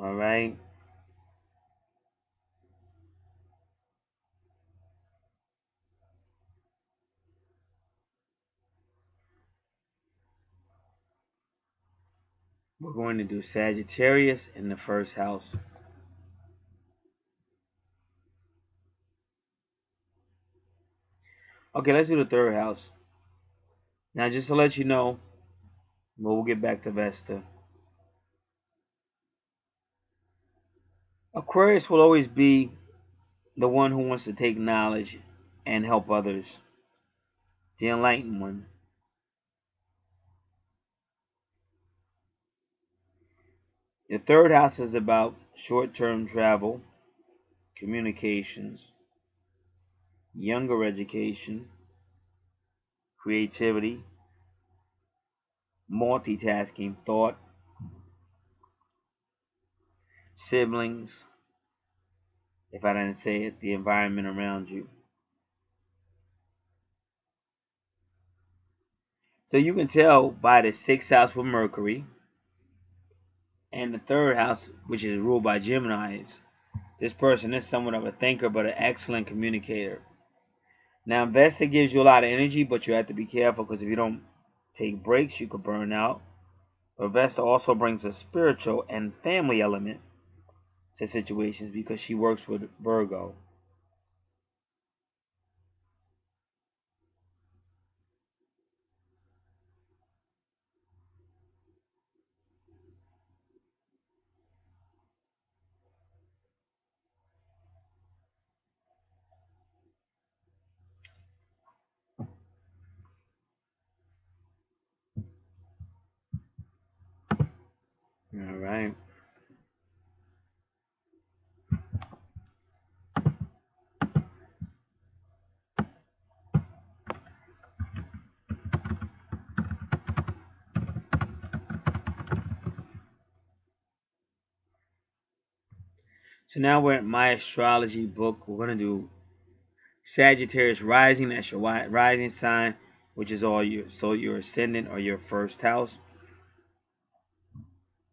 All right. We're going to do Sagittarius in the 1st house. Okay, let's do the 3rd house. Now, just to let you know, we'll get back to Vesta. Aquarius will always be the one who wants to take knowledge and help others, the enlightened one. The 3rd house is about short-term travel, communications, younger education, creativity, multitasking, thought, siblings, if I didn't say it, the environment around you. So you can tell by the 6th house with Mercury and the 3rd house, which is ruled by Geminis, this person is somewhat of a thinker but an excellent communicator. Now, Vesta gives you a lot of energy, but you have to be careful because if you don't take breaks, you could burn out. But Vesta also brings a spiritual and family element to situations because she works with Virgo. All right. So now we're at my astrology book. We're going to do Sagittarius rising. That's your rising sign, which is all your ascendant or your 1st house.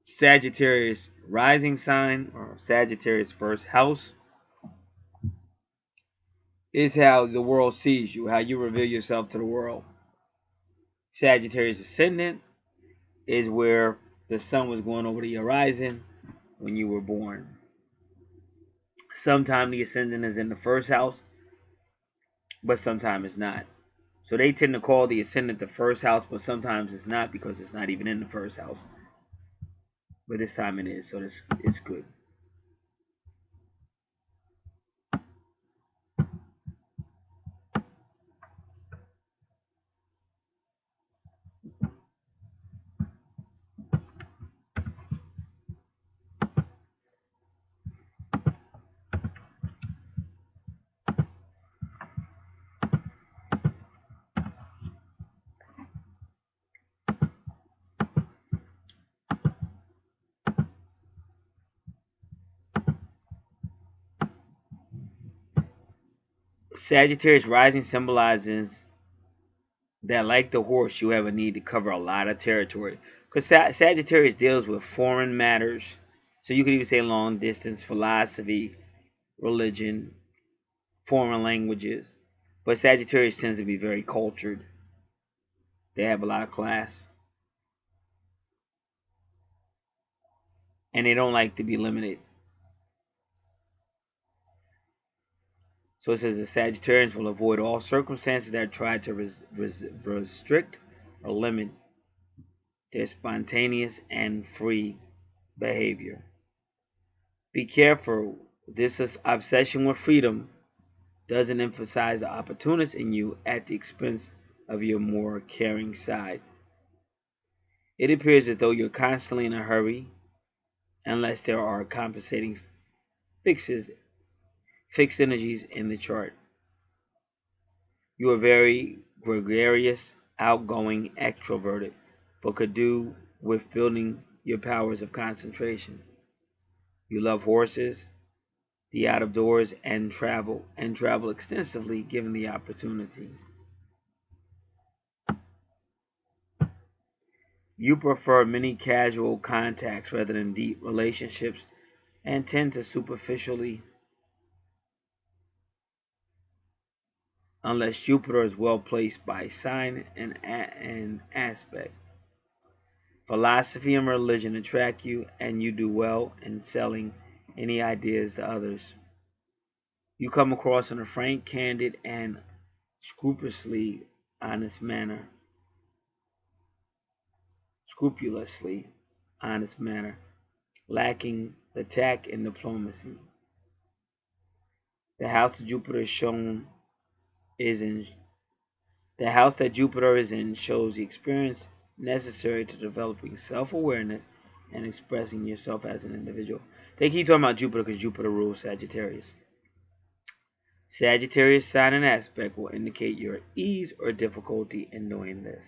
Sagittarius rising sign or Sagittarius first house is how the world sees you, how you reveal yourself to the world. Sagittarius ascendant is where the sun was going over the horizon when you were born. Sometimes the ascendant is in the first house, but sometimes it's not. So they tend to call the ascendant the first house, but sometimes it's not because it's not even in the first house. But this time it is, so it's good. Sagittarius rising symbolizes that, like the horse, you have a need to cover a lot of territory. Because Sagittarius deals with foreign matters. So you could even say long distance, philosophy, religion, foreign languages. But Sagittarius tends to be very cultured. They have a lot of class. And they don't like to be limited. So it says the Sagittarians will avoid all circumstances that try to restrict or limit their spontaneous and free behavior. Be careful, this obsession with freedom doesn't emphasize the opportunist in you at the expense of your more caring side. It appears as though you're constantly in a hurry unless there are compensating fixed energies in the chart. You are very gregarious, outgoing, extroverted, but could do with building your powers of concentration. You love horses, the out of doors, and travel extensively given the opportunity. You prefer many casual contacts rather than deep relationships and tend to superficially, unless Jupiter is well placed by sign and aspect. Philosophy and religion attract you, and you do well in selling any ideas to others. You come across in a frank, candid, and scrupulously honest manner. Lacking the tact and diplomacy. The house that Jupiter is in shows the experience necessary to developing self-awareness and expressing yourself as an individual. They keep talking about Jupiter because Jupiter rules Sagittarius. Sagittarius sign and aspect will indicate your ease or difficulty in doing this.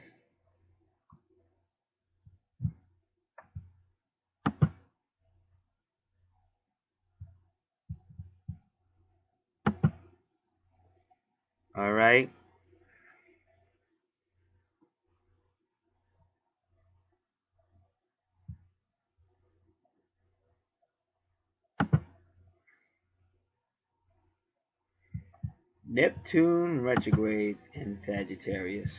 All right. Neptune retrograde in Sagittarius.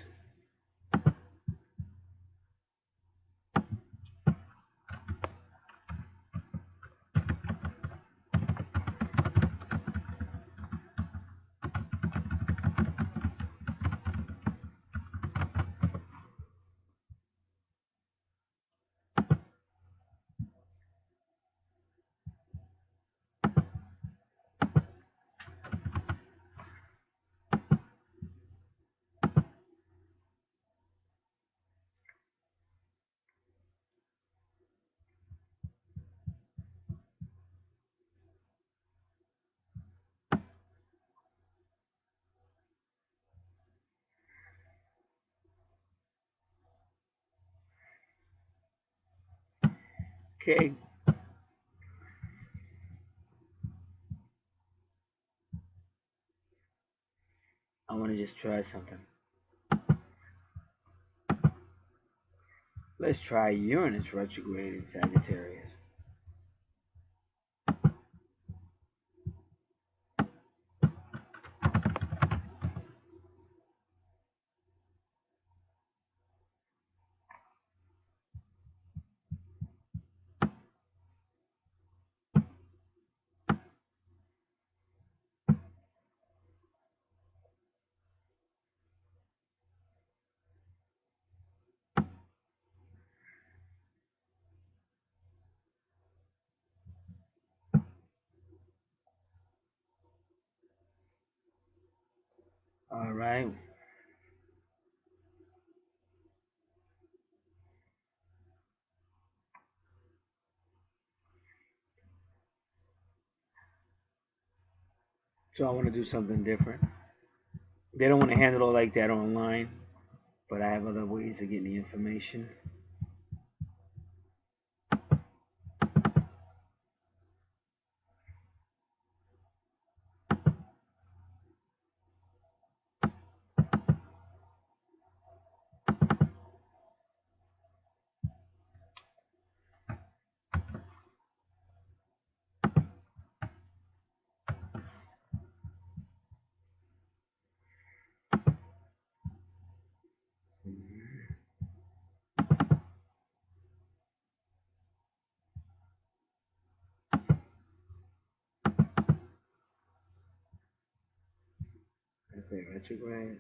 Okay. I want to just try something. Let's try Uranus retrograde in Sagittarius. All right. So I want to do something different. They don't want to handle it like that online, but I have other ways of getting the information. I say retrograde.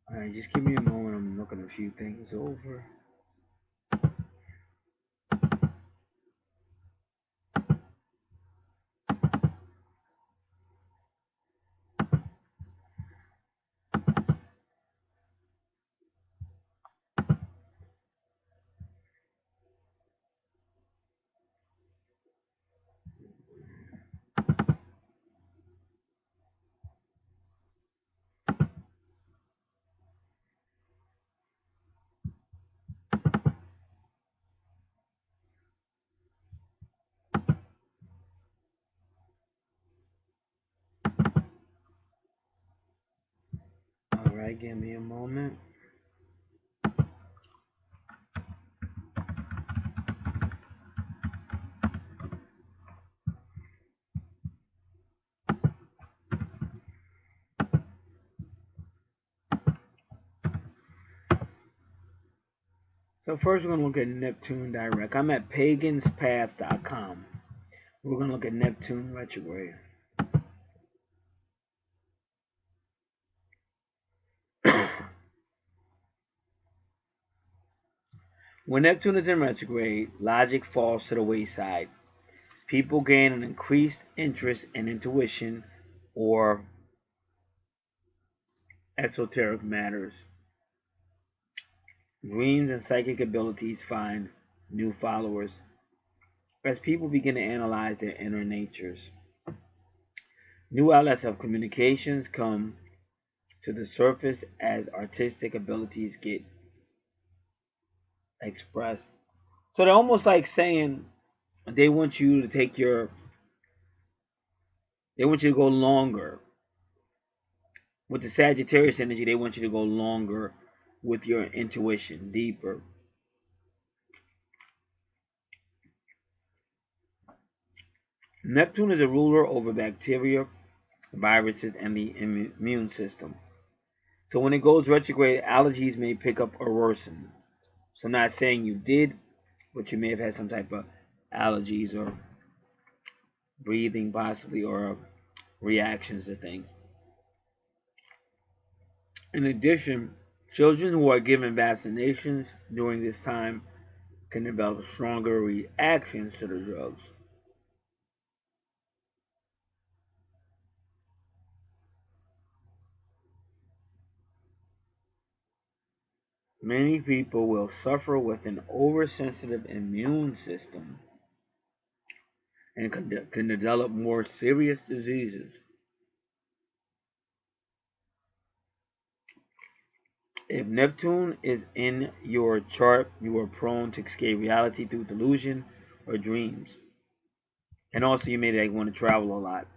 All right, just give me a moment. I'm looking a few things over. All right, give me a moment. So first we're going to look at Neptune direct. I'm at paganspath.com. We're going to look at Neptune retrograde. When Neptune is in retrograde, logic falls to the wayside. People gain an increased interest in intuition or esoteric matters. Dreams and psychic abilities find new followers as people begin to analyze their inner natures. New outlets of communications come to the surface as artistic abilities get expressed. So they're almost like saying they want you to take they want you to go longer. With the Sagittarius energy, they want you to go longer with your intuition, deeper. Neptune is a ruler over bacteria, viruses, and the immune system. So when it goes retrograde, allergies may pick up or worsen. So I'm not saying you did, but you may have had some type of allergies or breathing possibly or reactions to things. In addition, children who are given vaccinations during this time can develop stronger reactions to the drugs. Many people will suffer with an oversensitive immune system and can develop more serious diseases. If Neptune is in your chart, you are prone to escape reality through delusion or dreams. And also you may want to travel a lot.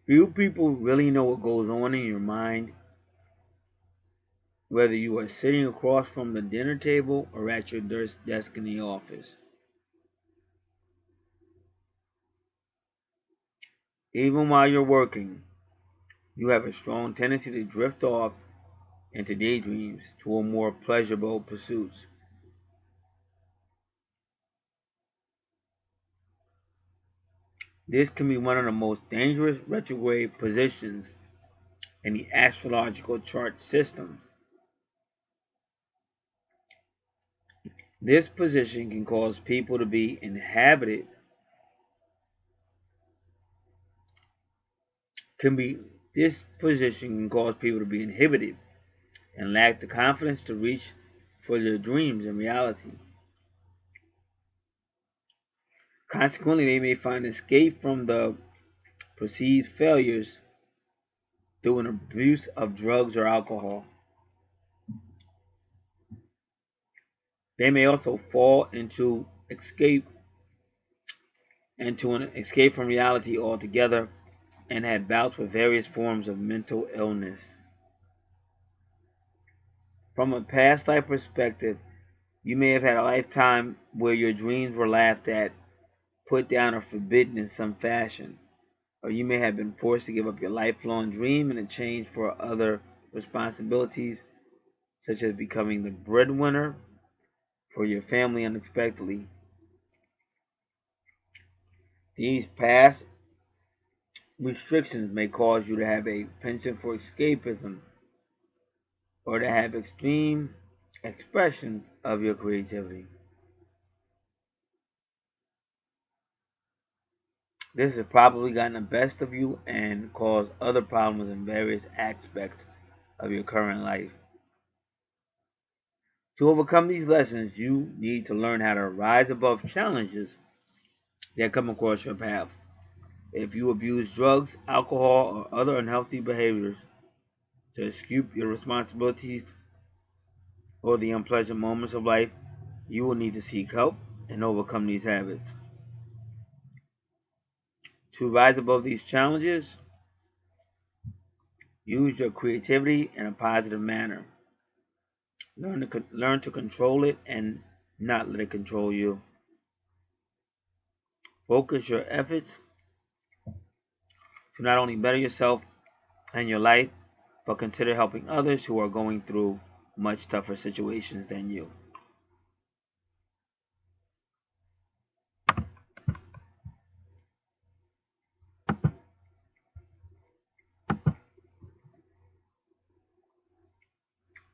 Few people really know what goes on in your mind, whether you are sitting across from the dinner table or at your desk in the office. Even while you're working, you have a strong tendency to drift off into daydreams to a more pleasurable pursuits. This can be one of the most dangerous retrograde positions in the astrological chart system. This position can cause people to be inhabited, this position can cause people to be inhibited and lack the confidence to reach for their dreams in reality. Consequently, they may find escape from the perceived failures through an abuse of drugs or alcohol. They may also fall into an escape from reality altogether and have bouts with various forms of mental illness. From a past life perspective, you may have had a lifetime where your dreams were laughed at, put down, or forbidden in some fashion. Or you may have been forced to give up your lifelong dream in exchange for other responsibilities, such as becoming the breadwinner for your family unexpectedly. These past restrictions may cause you to have a penchant for escapism or to have extreme expressions of your creativity. This has probably gotten the best of you and caused other problems in various aspects of your current life. To overcome these lessons, you need to learn how to rise above challenges that come across your path. If you abuse drugs, alcohol, or other unhealthy behaviors to escape your responsibilities or the unpleasant moments of life, you will need to seek help and overcome these habits. To rise above these challenges, use your creativity in a positive manner. Learn to control it and not let it control you. Focus your efforts to not only better yourself and your life, but consider helping others who are going through much tougher situations than you.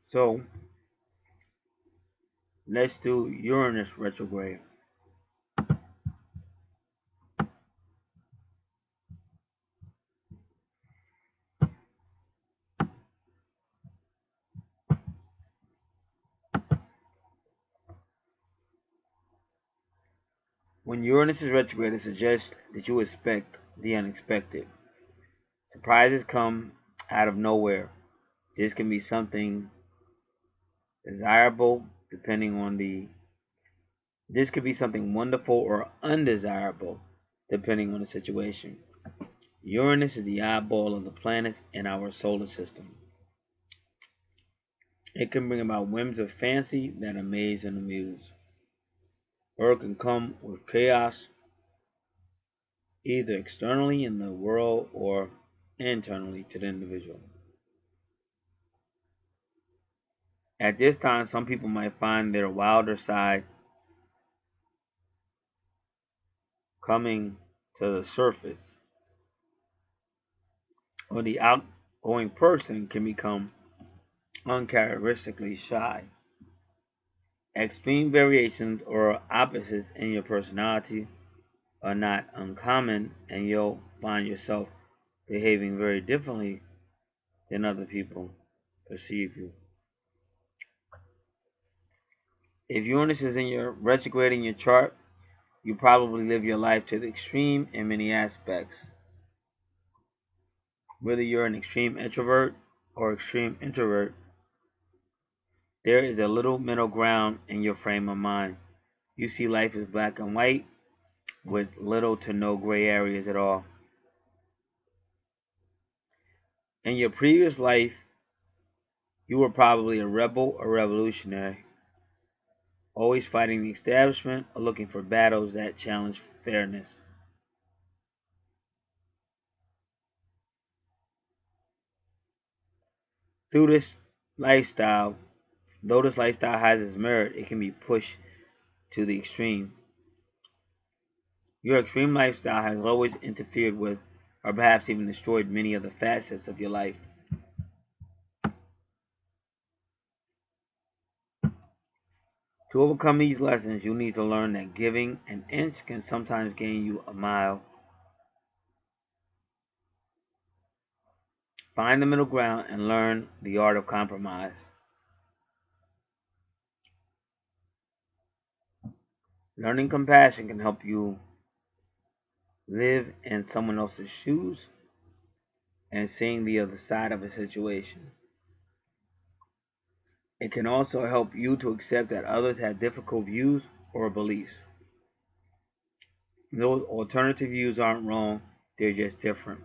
So, let's do Uranus retrograde. When Uranus is retrograde, it suggests that you expect the unexpected. Surprises come out of nowhere. This can be something desirable, this could be something wonderful or undesirable, depending on the situation. Uranus is the eyeball of the planets in our solar system. It can bring about whims of fancy that amaze and amuse. Or it can come with chaos, either externally in the world or internally to the individual. At this time, some people might find their wilder side coming to the surface, or the outgoing person can become uncharacteristically shy. Extreme variations or opposites in your personality are not uncommon, and you'll find yourself behaving very differently than other people perceive you. If Uranus is in your retrograde in your chart, you probably live your life to the extreme in many aspects. Whether you're an extreme introvert or extreme introvert, there is a little middle ground in your frame of mind. You see life as black and white with little to no gray areas at all. In your previous life, you were probably a rebel or revolutionary, always fighting the establishment or looking for battles that challenge fairness. Through this lifestyle, though this lifestyle has its merit, it can be pushed to the extreme. Your extreme lifestyle has always interfered with, or perhaps even destroyed, many of the facets of your life. To overcome these lessons, you need to learn that giving an inch can sometimes gain you a mile. Find the middle ground and learn the art of compromise. Learning compassion can help you live in someone else's shoes and seeing the other side of a situation. It can also help you to accept that others have difficult views or beliefs. Those alternative views aren't wrong, they're just different.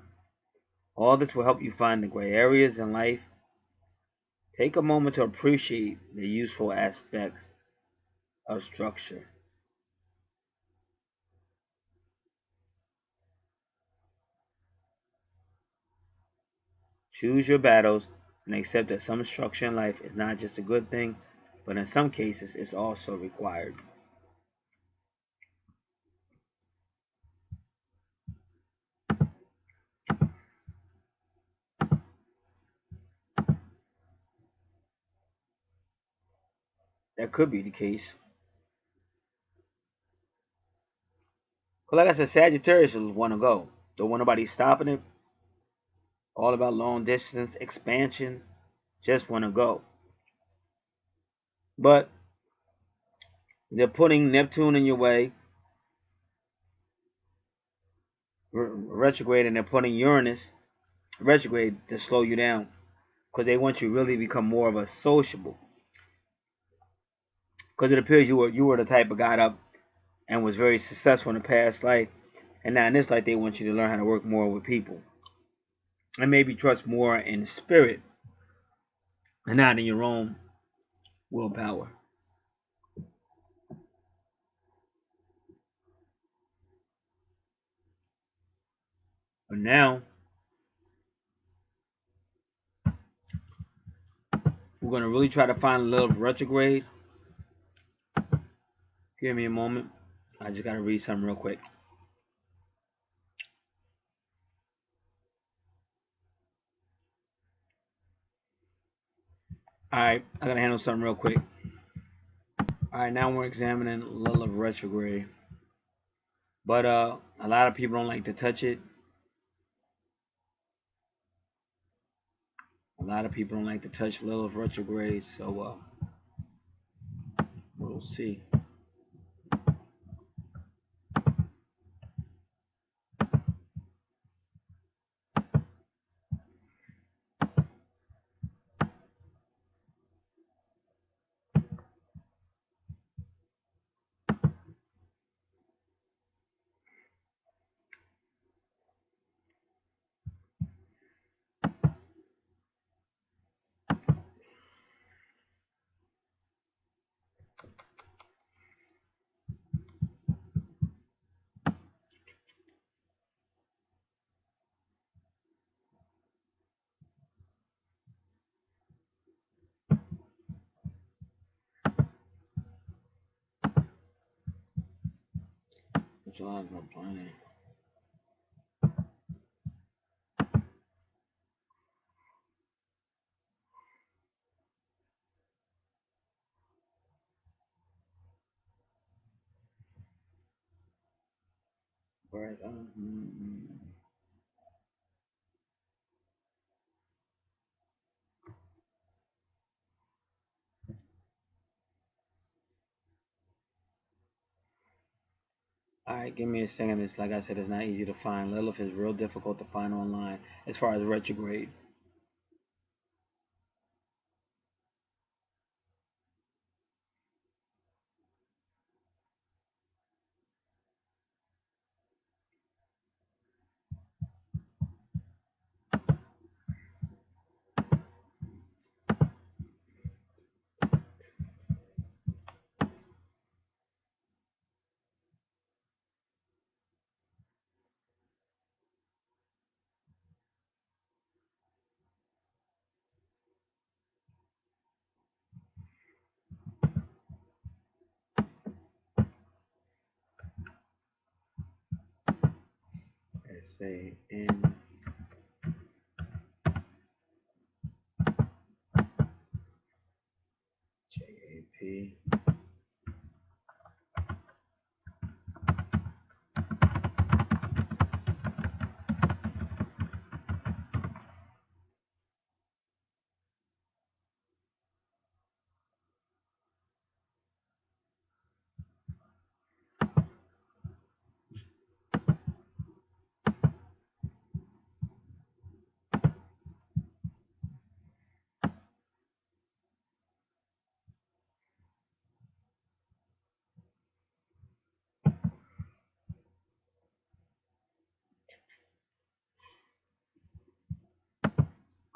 All this will help you find the gray areas in life. Take a moment to appreciate the useful aspect of structure. Choose your battles and accept that some structure in life is not just a good thing, but in some cases it's also required. That could be the case. But like I said, Sagittarius will want to go. Don't want nobody stopping it. All about long distance expansion. Just want to go. But they're putting Neptune in your way, retrograde, and they're putting Uranus retrograde to slow you down because they want you to really become more of a sociable. Because it appears you were the type of guy up and was very successful in the past life, and now in this life they want you to learn how to work more with people and maybe trust more in spirit and not in your own willpower. But now we're gonna really try to find a little retrograde. Give me a moment. I just gotta read something real quick. Alright, I gotta handle something real quick. Alright, now we're examining Lilith retrograde. But a lot of people don't like to touch it. A lot of people don't like to touch Lilith retrograde, so we'll see. That's all I've got planning. Whereas alright, give me a second. It's like I said, it's not easy to find. Lilith is real difficult to find online as far as retrograde. say NJAP.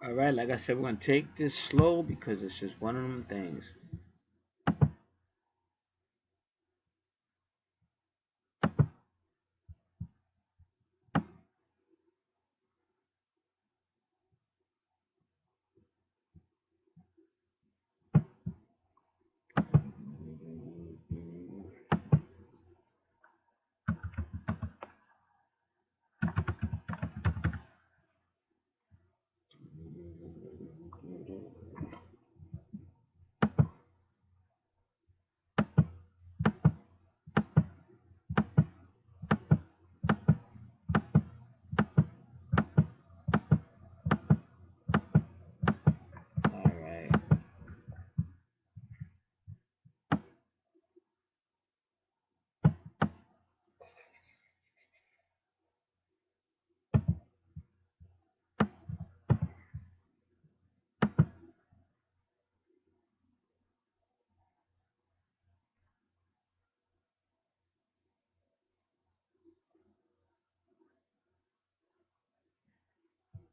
All right, like I said, we're gonna take this slow because it's just one of them things. All right.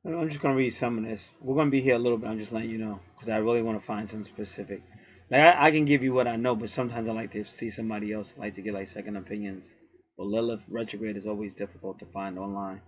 I'm just gonna read some of this. We're gonna be here a little bit. I'm just letting you know because I really want to find something specific. Like I can give you what I know, but sometimes I like to see somebody else. I like to get like second opinions. But Lilith retrograde is always difficult to find online.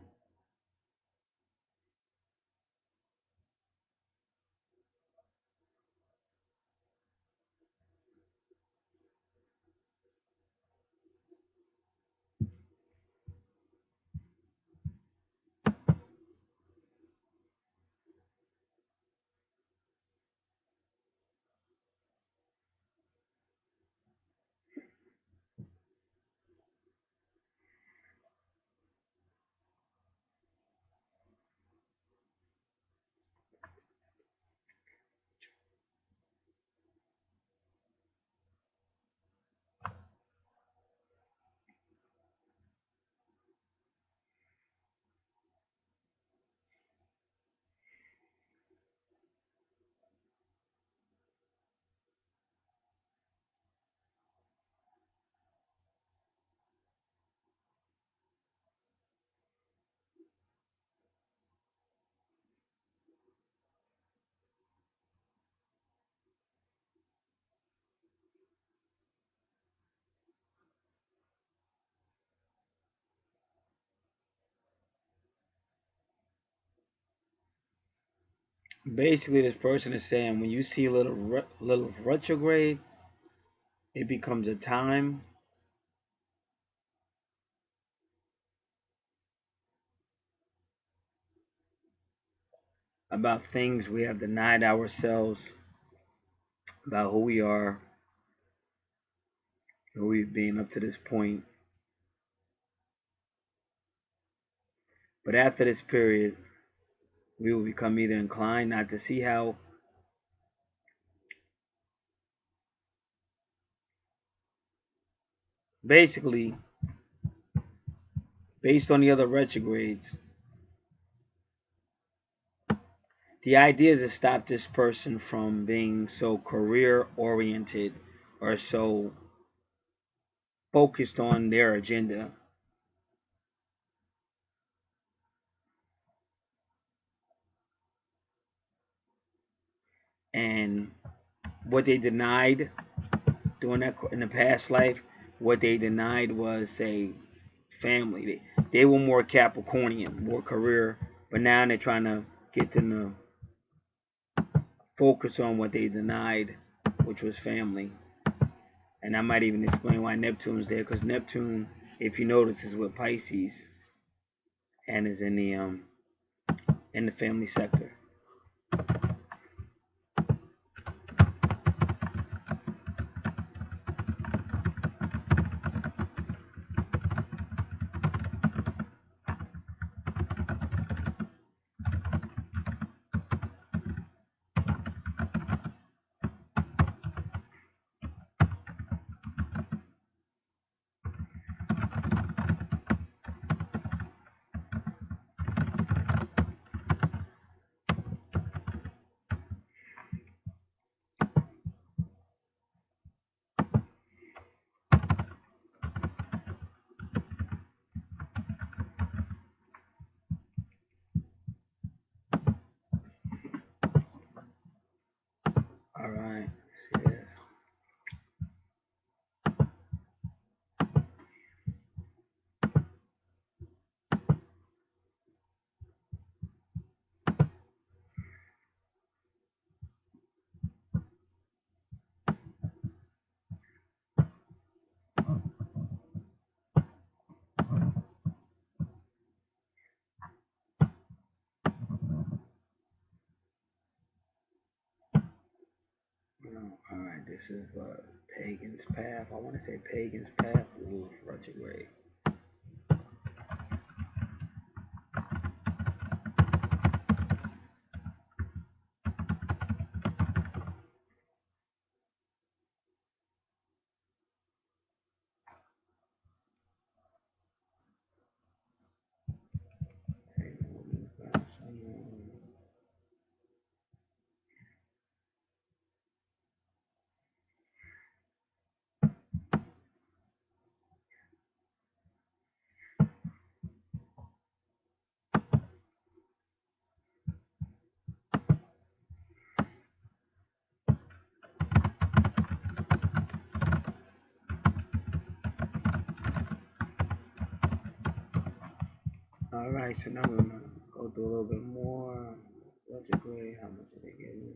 Basically, this person is saying when you see little retrograde, it becomes a time about things we have denied ourselves, about who we are, who we've been up to this point. But after this period, we will become either inclined not to see how basically, based on the other retrogrades, the idea is to stop this person from being so career oriented or so focused on their agenda. And what they denied doing that in the past life, what they denied was, say, family. They were more Capricornian, more career, but now they're trying to get them to focus on what they denied, which was family. And I might even explain why Neptune's there, because Neptune, if you notice, is with Pisces. and is in the family sector. All right, see this. All right, this is Pagan's Path. I want to say Pagan's Path. Ooh, retrograde. All right, so now we're gonna go through a little bit more retrograde. How much are they getting?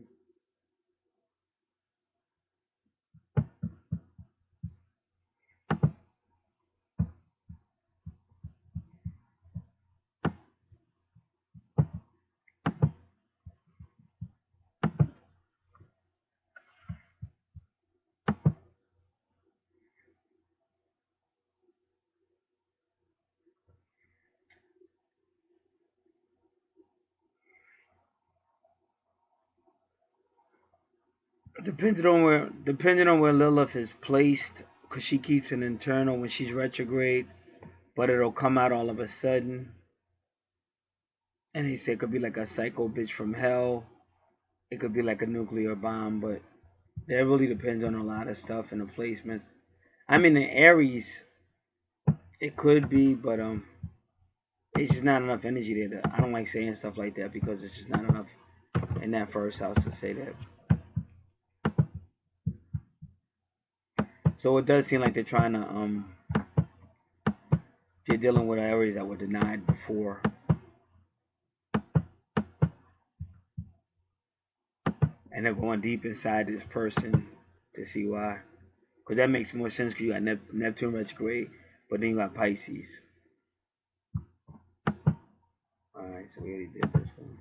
Depending on where Lilith is placed, because she keeps an internal when she's retrograde, but it'll come out all of a sudden. And they say it could be like a psycho bitch from hell. It could be like a nuclear bomb, but that really depends on a lot of stuff and the placements. I mean, in Aries, it could be, but it's just not enough energy there. I don't like saying stuff like that because it's just not enough in that first house to say that. So it does seem like they're trying to they're dealing with areas that were denied before. And they're going deep inside this person to see why. Because that makes more sense because you got Neptune retrograde, but then you got Pisces. Alright, so we already did this one.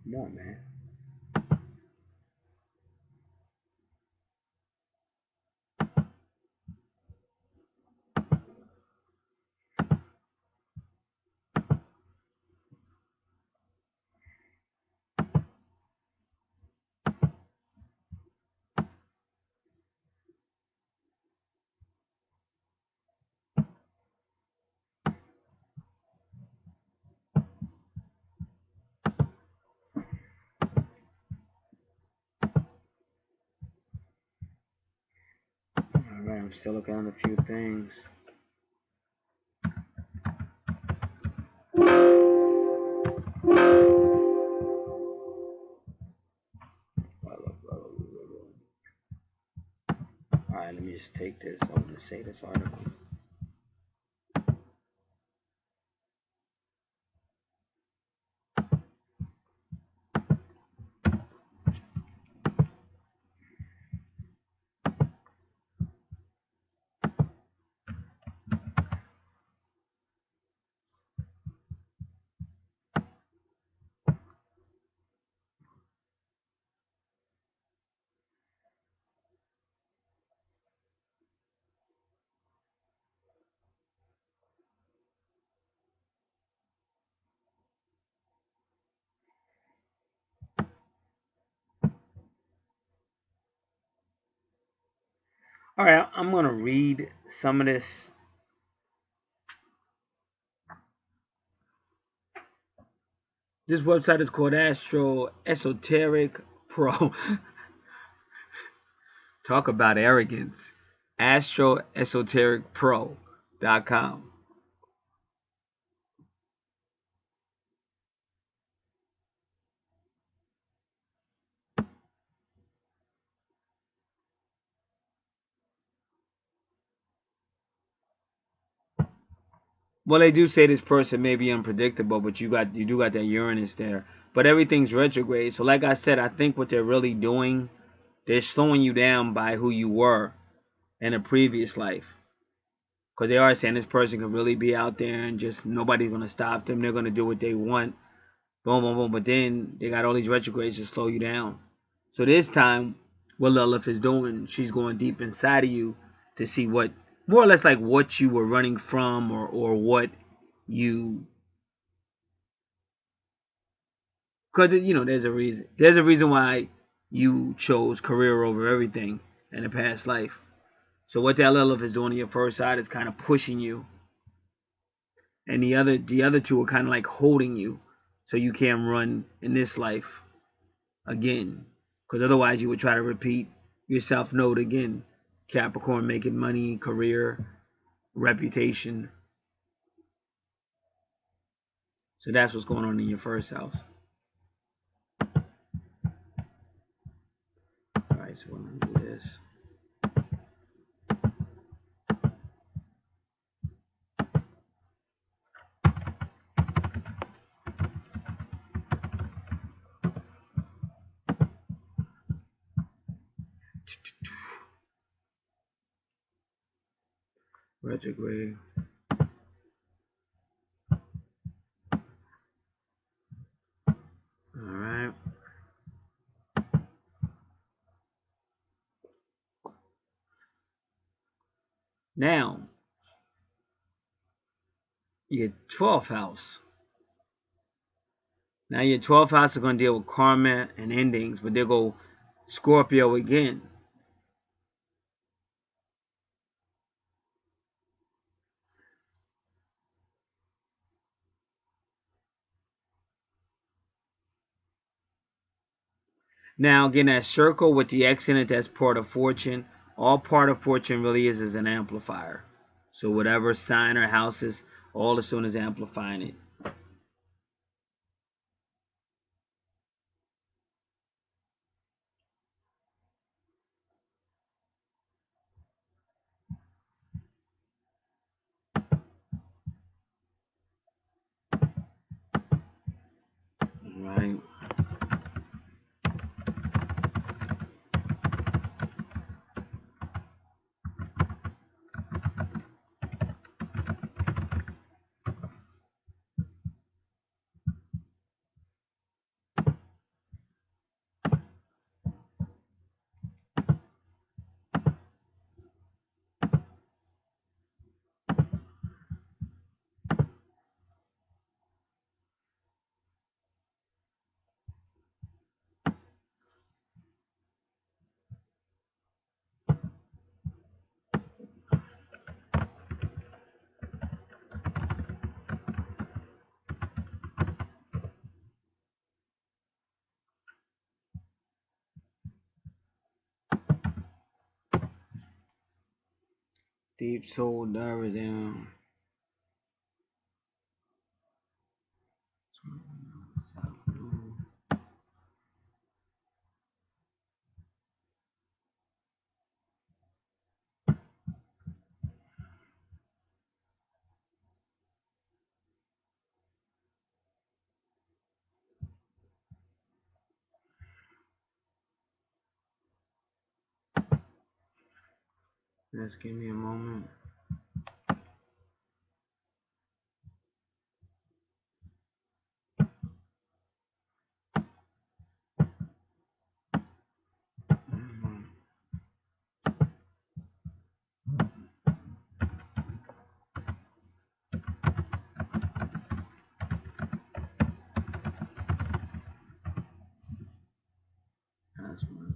Come on, man. I'm still looking at a few things. Alright, let me just take this. I want to say this article. Alright, I'm going to read some of this. This website is called Esoteric Pro. Talk about arrogance. Esotericpro.com. Well, they do say this person may be unpredictable, but you do got that Uranus there. But everything's retrograde. So like I said, I think what they're really doing, they're slowing you down by who you were in a previous life. Because they are saying this person could really be out there and just nobody's going to stop them. They're going to do what they want. Boom, boom, boom. But then they got all these retrogrades to slow you down. So this time, what Lilith is doing, she's going deep inside of you to see what, more or less like what you were running from, or what you, because you know there's a reason why you chose career over everything in the past life. So what that Lilith is doing on your first side is kind of pushing you, and the other two are kind of like holding you so you can't run in this life again, because otherwise you would try to repeat your South Node again. Capricorn, making money, career, reputation. So that's what's going on in your first house. Alright, so we're going to do this. Retrograde. Alright. Now, your 12th house. Now your 12th house is going to deal with karma and endings, but they'll go Scorpio again. Now, again, that circle with the X in it, that's part of fortune. All part of fortune really is an amplifier. So whatever sign or house is, all as soon as amplifying it. Right. Deep soul divers down. Just give me a moment. That's much.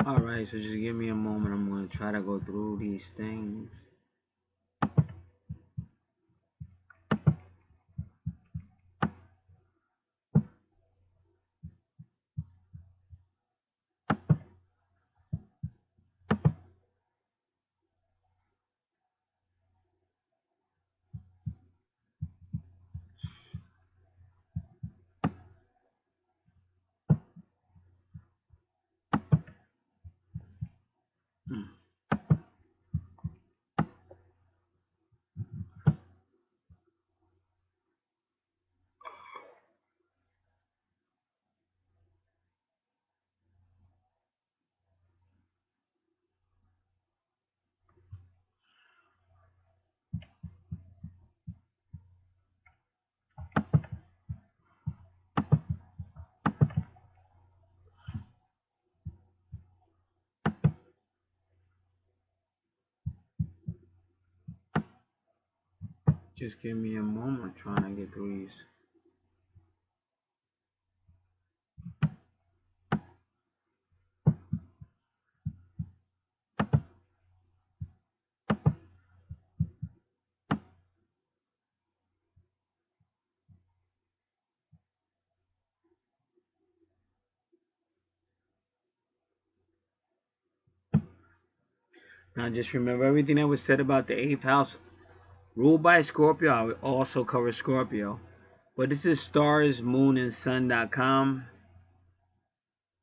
Alright, so just give me a moment. I'm going to try to go through these things. Just give me a moment trying to get through these. Now just remember everything that was said about the 8th house ruled by Scorpio. I would also cover Scorpio. But this is stars, moon, and sun.com.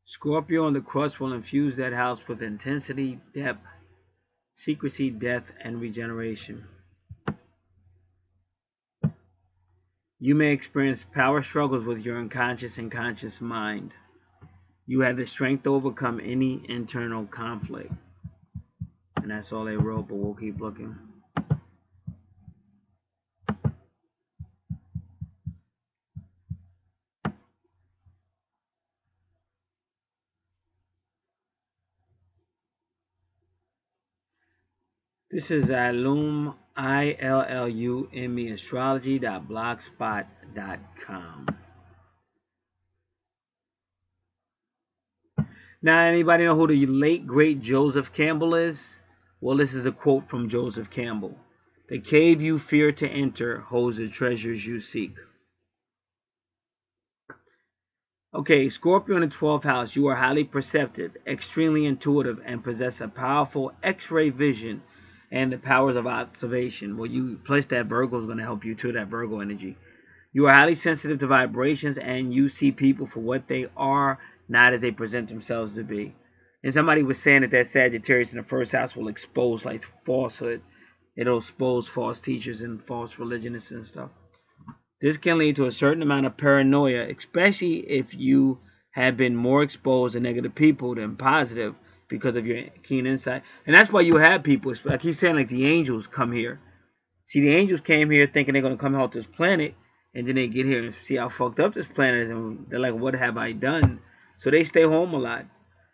Scorpio on the crust will infuse that house with intensity, depth, secrecy, death, and regeneration. You may experience power struggles with your unconscious and conscious mind. You have the strength to overcome any internal conflict. And that's all they wrote, but we'll keep looking. This is Illume, ILLUME astrology.blogspot.com. Now, anybody know who the late, great Joseph Campbell is? Well, this is a quote from Joseph Campbell. The cave you fear to enter holds the treasures you seek. Okay, Scorpio in the 12th house. You are highly perceptive, extremely intuitive, and possess a powerful X-ray vision and the powers of observation. Well, you plus that Virgo is going to help you too, that Virgo energy. You are highly sensitive to vibrations, and you see people for what they are, not as they present themselves to be. And somebody was saying that Sagittarius in the 1st house will expose like falsehood. It'll expose false teachers and false religionists and stuff. This can lead to a certain amount of paranoia, especially if you have been more exposed to negative people than positive because of your keen insight. And that's why you have people, I keep saying like the angels come here. See, the angels came here thinking they're going to come help this planet, and then they get here and see how fucked up this planet is, and they're like, what have I done? So they stay home a lot.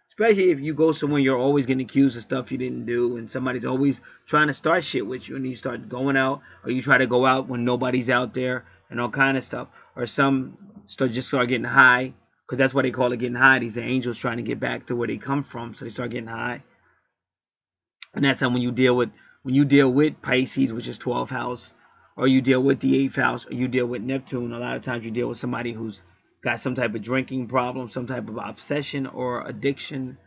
Especially if you go somewhere, you're always getting accused of stuff you didn't do, and somebody's always trying to start shit with you, and you start going out, or you try to go out when nobody's out there, and all kind of stuff. Or some start getting high, because that's why they call it getting high. These are angels trying to get back to where they come from, so they start getting high. And that's how when you deal with Pisces, which is 12th house, or you deal with the 8th house, or you deal with Neptune, a lot of times you deal with somebody who's got some type of drinking problem, some type of obsession or addiction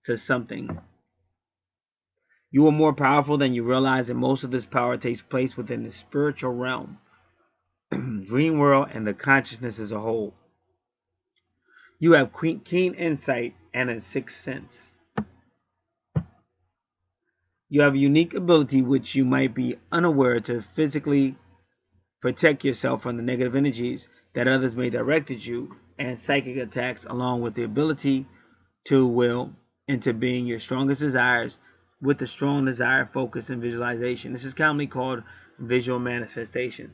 to something. You are more powerful than you realize, and most of this power takes place within the spiritual realm, dream world, and the consciousness as a whole. You have keen insight and a sixth sense. You have a unique ability which you might be unaware to physically protect yourself from the negative energies that others may direct at you, and psychic attacks, along with the ability to will into being your strongest desires with the strong desire, focus, and visualization. This is commonly called visual manifestation.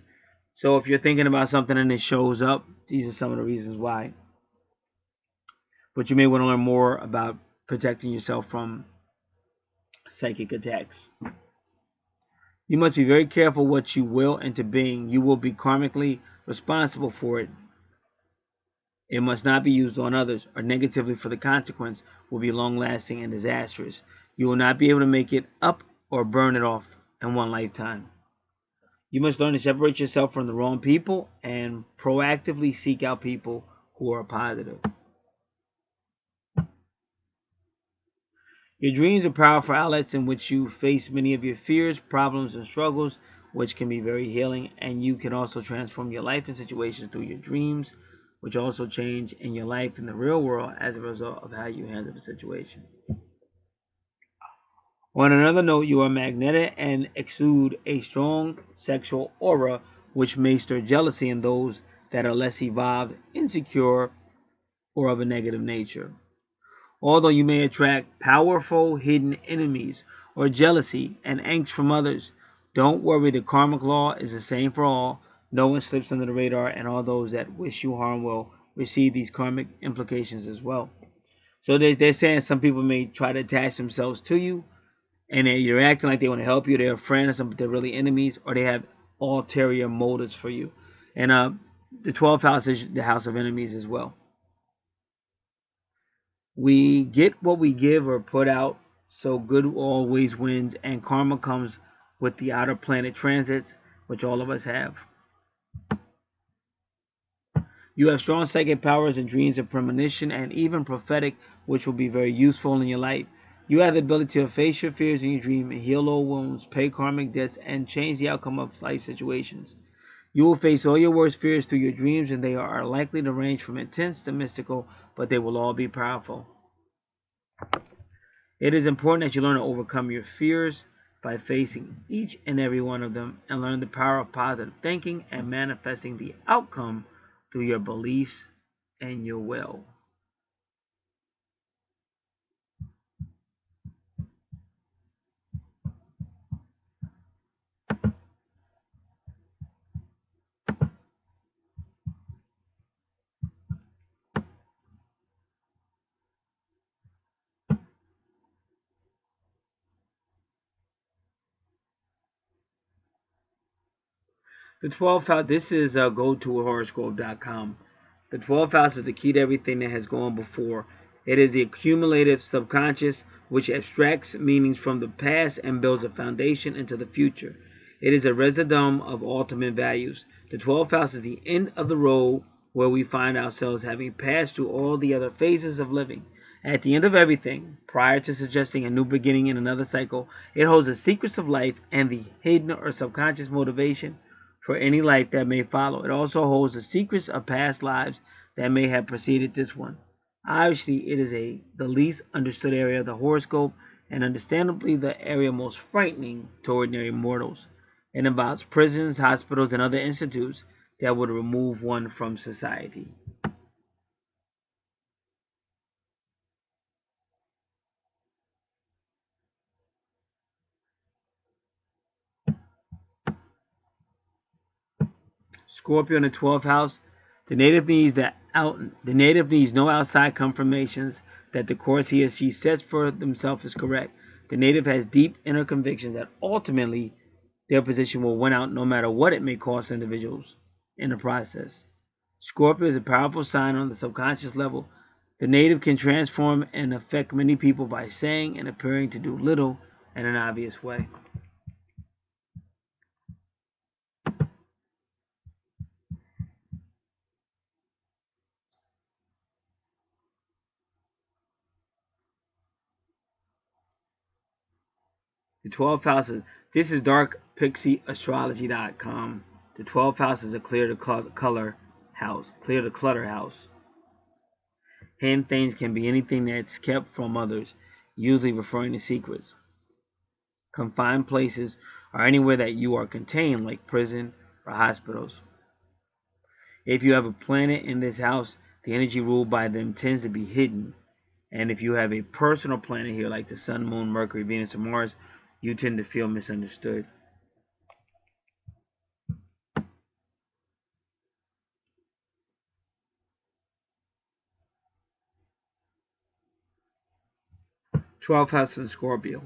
So if you're thinking about something and it shows up, these are some of the reasons why. But you may want to learn more about protecting yourself from psychic attacks. You must be very careful what you will into being. You will be karmically responsible for it. It must not be used on others, or negatively, for the consequence will be long-lasting and disastrous. You will not be able to make it up or burn it off in one lifetime. You must learn to separate yourself from the wrong people and proactively seek out people who are positive. Your dreams are powerful outlets in which you face many of your fears, problems, and struggles, which can be very healing, and you can also transform your life and situations through your dreams, which also change in your life in the real world as a result of how you handle the situation. On another note, you are magnetic and exude a strong sexual aura, which may stir jealousy in those that are less evolved, insecure, or of a negative nature. Although you may attract powerful hidden enemies or jealousy and angst from others, don't worry, the karmic law is the same for all. No one slips under the radar, and all those that wish you harm will receive these karmic implications as well. So they're saying some people may try to attach themselves to you, and you're acting like they want to help you, they're a friend or something, they're really enemies, or they have ulterior motives for you. And the 12th house is the house of enemies as well. We get what we give or put out, so good always wins, and karma comes with the outer planet transits, which all of us have. You have strong psychic powers and dreams of premonition and even prophetic, which will be very useful in your life. You have the ability to face your fears in your dream and heal old wounds, pay karmic debts, and change the outcome of life situations. You will face all your worst fears through your dreams, and they are likely to range from intense to mystical, but they will all be powerful. It is important that you learn to overcome your fears by facing each and every one of them, and learn the power of positive thinking and manifesting the outcome through your beliefs and your will. The 12th house, this is go to horoscope.com. The 12th house is the key to everything that has gone before. It is the accumulative subconscious which abstracts meanings from the past and builds a foundation into the future. It is a residuum of ultimate values. The 12th house is the end of the road where we find ourselves having passed through all the other phases of living. At the end of everything, prior to suggesting a new beginning in another cycle, it holds the secrets of life and the hidden or subconscious motivation for any life that may follow. It also holds the secrets of past lives that may have preceded this one. Obviously, it is the least understood area of the horoscope, and understandably the area most frightening to ordinary mortals. It involves prisons, hospitals, and other institutes that would remove one from society. Scorpio in the 12th house. The native needs no outside confirmations that the course he or she sets for themselves is correct. The native has deep inner convictions that ultimately their position will win out no matter what it may cost individuals in the process. Scorpio is a powerful sign on the subconscious level. The native can transform and affect many people by saying and appearing to do little in an obvious way. The 12 houses. This is darkpixieastrology.com. The 12 houses are clear the color house. Clear the clutter house. Hidden things can be anything that's kept from others, usually referring to secrets. Confined places are anywhere that you are contained, like prison or hospitals. If you have a planet in this house, the energy ruled by them tends to be hidden. And if you have a personal planet here, like the Sun, Moon, Mercury, Venus, or Mars, you tend to feel misunderstood. Twelve house in Scorpio.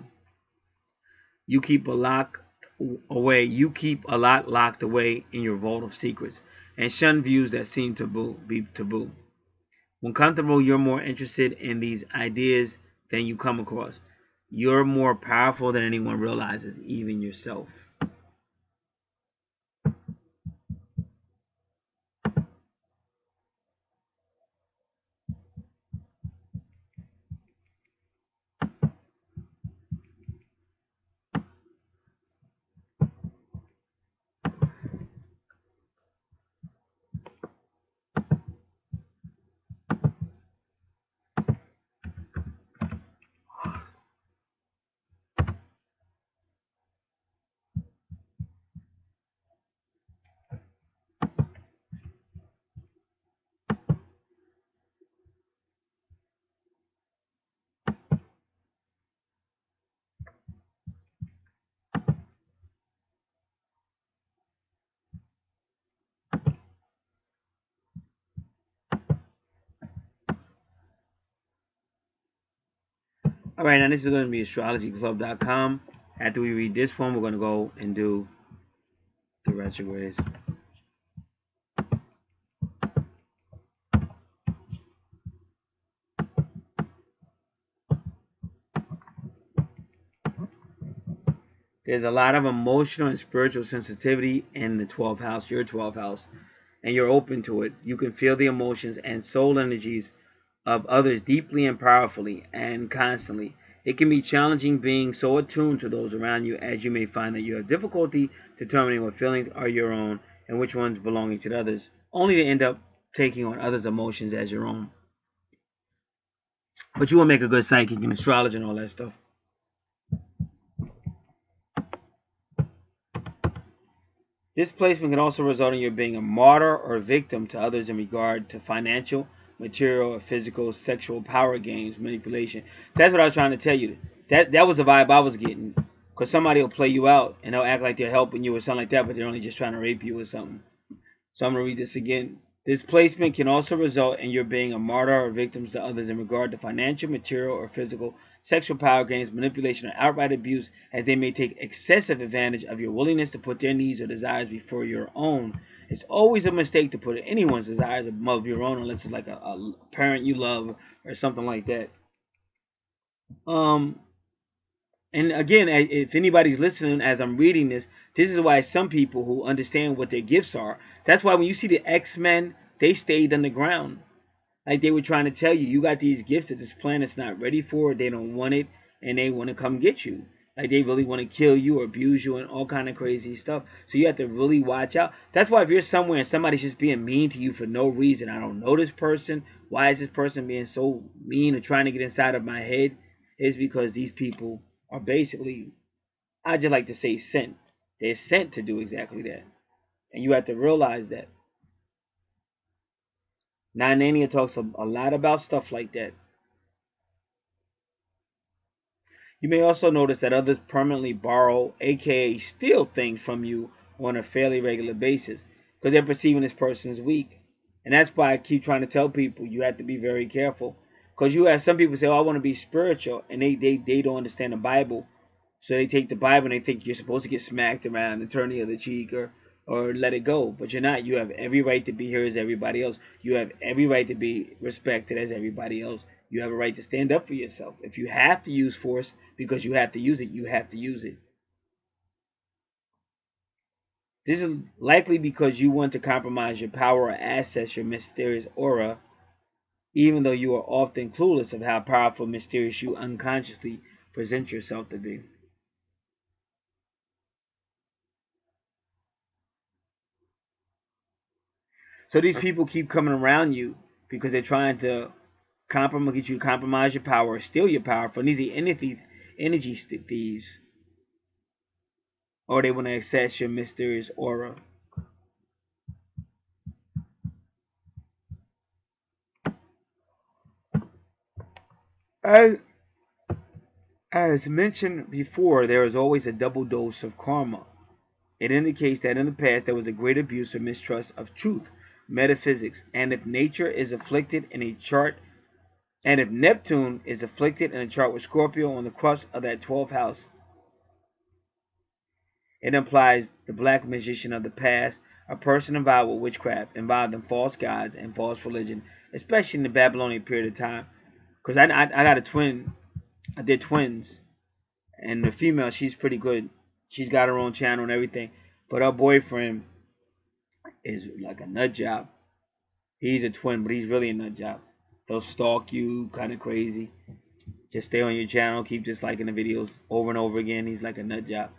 You keep a lot locked away in your vault of secrets, and shun views that seem be taboo. When comfortable, you're more interested in these ideas than you come across. You're more powerful than anyone realizes, even yourself. All right, now this is going to be astrologyclub.com. After we read this one, we're going to go and do the retrogrades. There's a lot of emotional and spiritual sensitivity in the 12th house, your 12th house, and you're open to it. You can feel the emotions and soul energies of others deeply and powerfully and constantly. It can be challenging being so attuned to those around you, as you may find that you have difficulty determining what feelings are your own and which ones belonging to others, only to end up taking on others' emotions as your own. But you will make a good psychic and astrologer and all that stuff. This placement can also result in you being a martyr or victim to others in regard to financial, material, or physical, sexual power games, manipulation. That's what I was trying to tell you. That was the vibe I was getting. Because somebody will play you out and they'll act like they're helping you or something like that, but they're only just trying to rape you or something. So I'm going to read this again. This placement can also result in your being a martyr or victim to others in regard to financial, material, or physical, sexual power games, manipulation, or outright abuse, as they may take excessive advantage of your willingness to put their needs or desires before your own. It's always a mistake to put anyone's desires above your own unless it's like a parent you love or something like that. And again, if anybody's listening as I'm reading this, this is why some people who understand what their gifts are, that's why when you see the X-Men, they stayed underground. Like they were trying to tell you, you got these gifts that this planet's not ready for, they don't want it, and they want to come get you. Like they really want to kill you or abuse you and all kind of crazy stuff. So you have to really watch out. That's why if you're somewhere and somebody's just being mean to you for no reason, I don't know this person, why is this person being so mean or trying to get inside of my head? It's because these people are basically, I just like to say sent. They're sent to do exactly that. And you have to realize that. Nania talks a lot about stuff like that. You may also notice that others permanently borrow, aka steal things from you on a fairly regular basis because they're perceiving this person as weak. And that's why I keep trying to tell people you have to be very careful. Because you have some people say, oh, I want to be spiritual, and they don't understand the Bible. So they take the Bible and they think you're supposed to get smacked around and turn the other cheek or or let it go. But you're not. You have every right to be here as everybody else. You have every right to be respected as everybody else. You have a right to stand up for yourself. If you have to use force because you have to use it, you have to use it. This is likely because you want to compromise your power or access your mysterious aura, even though you are often clueless of how powerful, mysterious you unconsciously present yourself to be. So these people keep coming around you because they're trying to get you to compromise your power or steal your power from these energy thieves, or they want to access your mysterious aura. As, as mentioned before, there is always a double dose of karma. It indicates that in the past there was a great abuse or mistrust of truth, metaphysics, and if nature is afflicted in a chart, and if Neptune is afflicted in a chart with Scorpio on the crux of that 12th house, it implies the black magician of the past, a person involved with witchcraft, involved in false gods and false religion, especially in the Babylonian period of time. Because I got a twin, I did twins, and the female, she's pretty good. She's got her own channel and everything, but her boyfriend is like a nut job. He's a twin, but he's really a nut job. He'll stalk you, kind of crazy. Just stay on your channel, keep just liking the videos over and over again. He's like a nut job.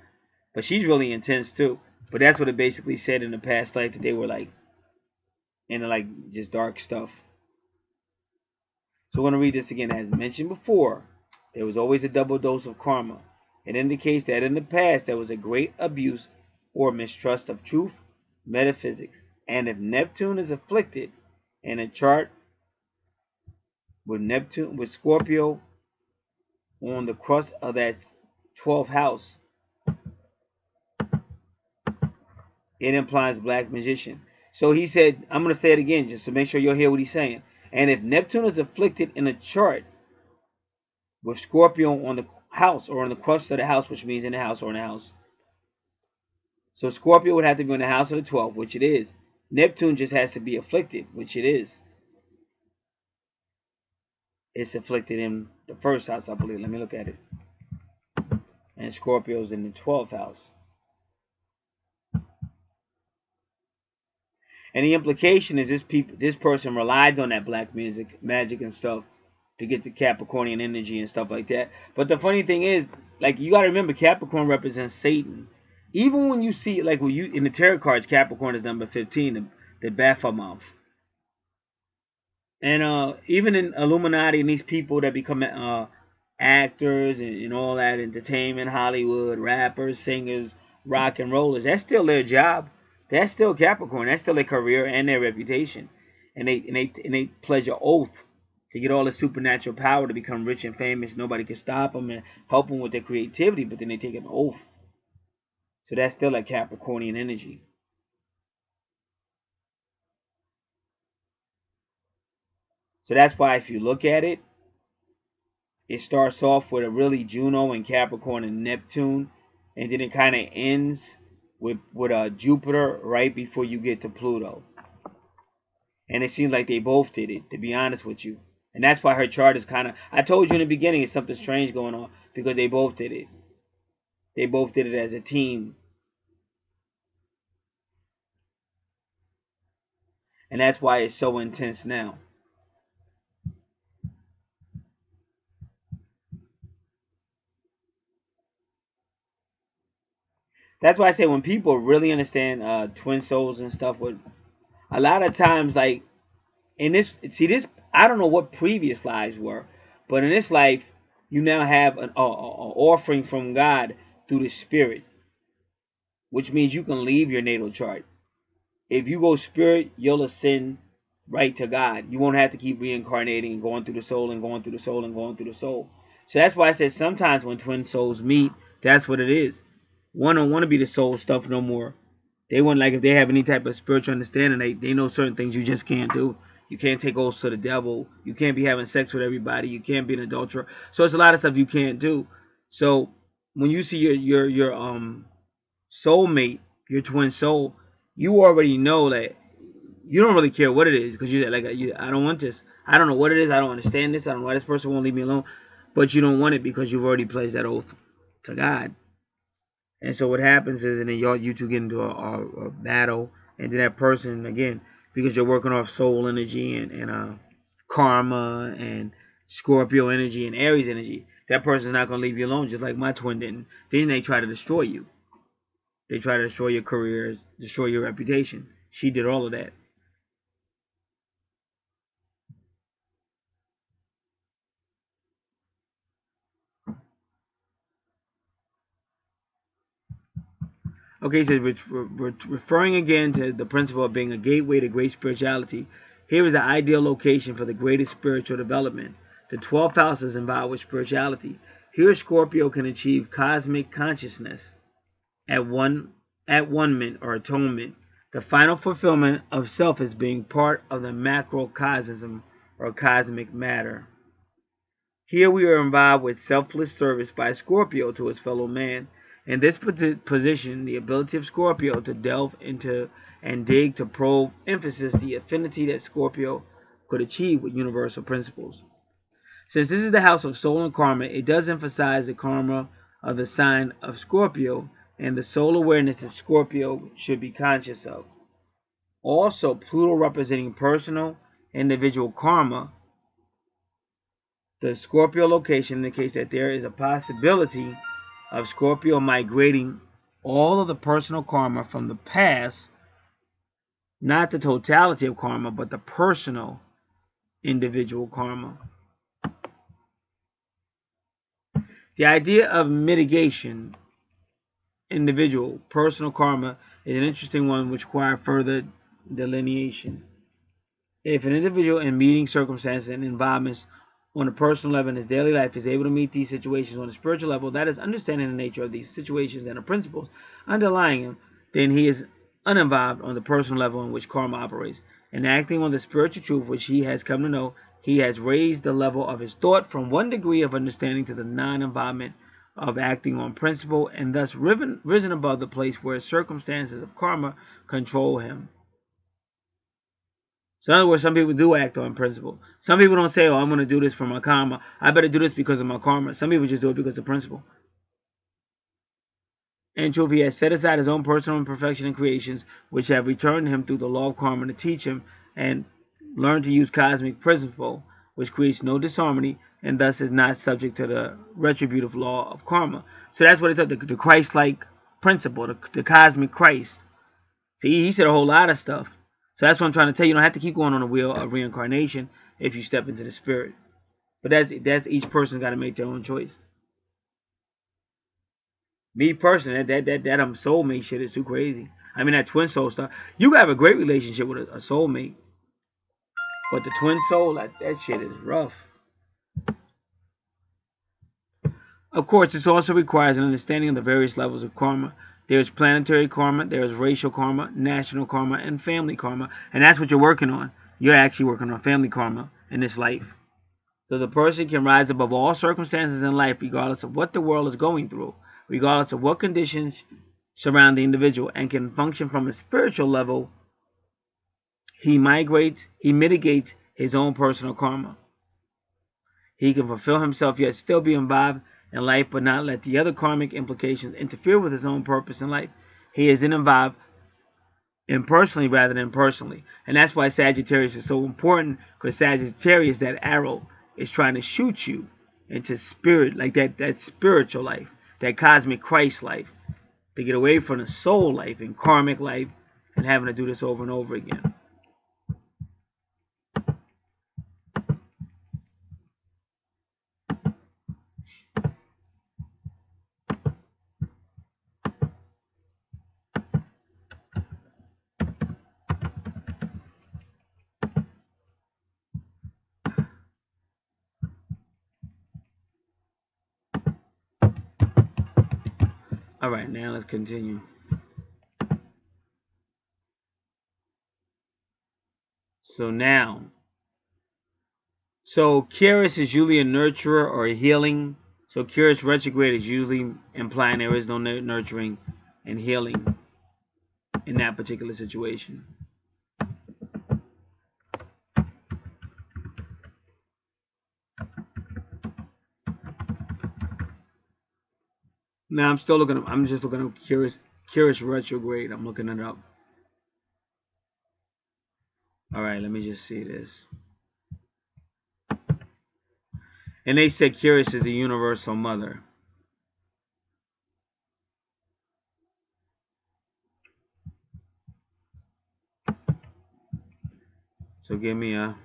But she's really intense too. But that's what it basically said in the past life, that they were like into like just dark stuff. So we're going to read this again. As mentioned before, there was always a double dose of karma. It indicates that in the past there was a great abuse or mistrust of truth, metaphysics. And if Neptune is afflicted in a chart with Scorpio on the crust of that 12th house, it implies black magician. So he said, I'm going to say it again just to make sure you'll hear what he's saying. And if Neptune is afflicted in a chart with Scorpio on the house or on the crust of the house, which means in the house or in the house. So Scorpio would have to be in the house of the 12th, which it is. Neptune just has to be afflicted, which it is. It's afflicted in the first house, I believe. Let me look at it. And Scorpio's in the 12th house. And the implication is this person relied on that black magic and stuff to get the Capricornian energy and stuff like that. But the funny thing is, like, you got to remember, Capricorn represents Satan. Even when you see, like, when you in the tarot cards, Capricorn is number 15, the Baphomet. And even in Illuminati and these people that become actors and all that, entertainment, Hollywood, rappers, singers, rock and rollers, that's still their job. That's still Capricorn. That's still their career and their reputation. And they pledge an oath to get all the supernatural power to become rich and famous. Nobody can stop them and help them with their creativity, but then they take an oath. So that's still a Capricornian energy. So that's why if you look at it, it starts off with a really Juno and Capricorn and Neptune, and then it kind of ends with Jupiter right before you get to Pluto. And it seems like they both did it, to be honest with you. And that's why her chart is kind of, I told you in the beginning, it's something strange going on, because they both did it. They both did it as a team. And that's why it's so intense now. That's why I say when people really understand twin souls and stuff, with a lot of times, like, in this, see this, I don't know what previous lives were, but in this life, you now have an offering from God through the spirit, which means you can leave your natal chart. If you go spirit, you'll ascend right to God. You won't have to keep reincarnating and going through the soul and going through the soul and going through the soul. So that's why I said sometimes when twin souls meet, that's what it is. One don't want to be the soul stuff no more. They want, like, if they have any type of spiritual understanding, they know certain things you just can't do. You can't take oaths to the devil. You can't be having sex with everybody. You can't be an adulterer. So it's a lot of stuff you can't do. So when you see your soulmate, your twin soul, you already know that you don't really care what it is, because you're like, I don't want this. I don't know what it is. I don't understand this. I don't know why this person won't leave me alone. But you don't want it because you've already pledged that oath to God. And so what happens is, and then you two get into a battle, and then that person, again, because you're working off soul energy and karma and Scorpio energy and Aries energy, that person's not going to leave you alone, just like my twin didn't. Then they try to destroy you. They try to destroy your career, destroy your reputation. She did all of that. Okay, so referring again to the principle of being a gateway to great spirituality, here is the ideal location for the greatest spiritual development. The 12th house is involved with spirituality. Here, Scorpio can achieve cosmic consciousness at one-ment or atonement. The final fulfillment of self is being part of the macrocosm or cosmic matter. Here we are involved with selfless service by Scorpio to his fellow man. In this position, the ability of Scorpio to delve into and dig to probe emphasizes the affinity that Scorpio could achieve with universal principles. Since this is the house of soul and karma, it does emphasize the karma of the sign of Scorpio and the soul awareness that Scorpio should be conscious of. Also, Pluto representing personal, individual karma, the Scorpio location indicates that there is a possibility of Scorpio migrating all of the personal karma from the past, not the totality of karma, but the personal individual karma. The idea of mitigation, individual, personal karma, is an interesting one which requires further delineation. If an individual in meeting circumstances and environments on a personal level in his daily life is able to meet these situations on a spiritual level, that is, understanding the nature of these situations and the principles underlying them, then he is uninvolved on the personal level in which karma operates. And acting on the spiritual truth which he has come to know, he has raised the level of his thought from one degree of understanding to the non-involvement of acting on principle, and thus risen above the place where circumstances of karma control him. So in other words, some people do act on principle. Some people don't say, oh, I'm going to do this for my karma. I better do this because of my karma. Some people just do it because of principle. In truth, he has set aside his own personal imperfection and creations, which have returned him through the law of karma to teach him, and learn to use cosmic principle, which creates no disharmony, and thus is not subject to the retributive law of karma. So that's what it's the Christ-like principle, the cosmic Christ. See, he said a whole lot of stuff. So that's what I'm trying to tell you. You don't have to keep going on the wheel of reincarnation if you step into the spirit. But that's each person's got to make their own choice. Me personally, that soulmate shit is too crazy. I mean, that twin soul stuff. You have a great relationship with a soulmate, but the twin soul, that shit is rough. Of course, this also requires an understanding of the various levels of karma. There's planetary karma, there's racial karma, national karma, and family karma. And that's what you're working on. You're actually working on family karma in this life. So the person can rise above all circumstances in life, regardless of what the world is going through, regardless of what conditions surround the individual, and can function from a spiritual level. He mitigates his own personal karma. He can fulfill himself, yet still be involved in life, but not let the other karmic implications interfere with his own purpose in life. He is involved impersonally rather than personally. And that's why Sagittarius is so important, because Sagittarius, that arrow, is trying to shoot you into spirit, like that spiritual life, that cosmic Christ life, to get away from the soul life and karmic life and having to do this over and over again. All right, now let's continue. So Keras is usually a nurturer or a healing. So Keras retrograde is usually implying there is no nurturing and healing. in that particular situation. Now I'm still looking up. I'm just looking up Curious retrograde. I'm looking it up. All right, let me just see this. And they said Curious is the universal mother. So give me a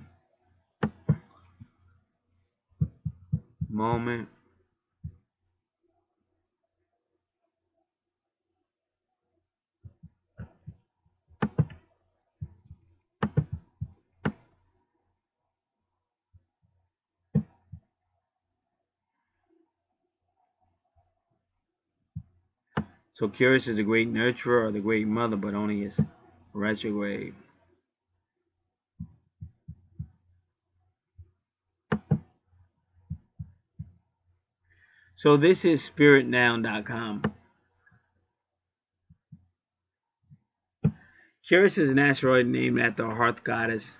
moment. So Curious is the great nurturer or the great mother, but only is retrograde. So this is spiritnow.com. Curious is an asteroid named after a hearth goddess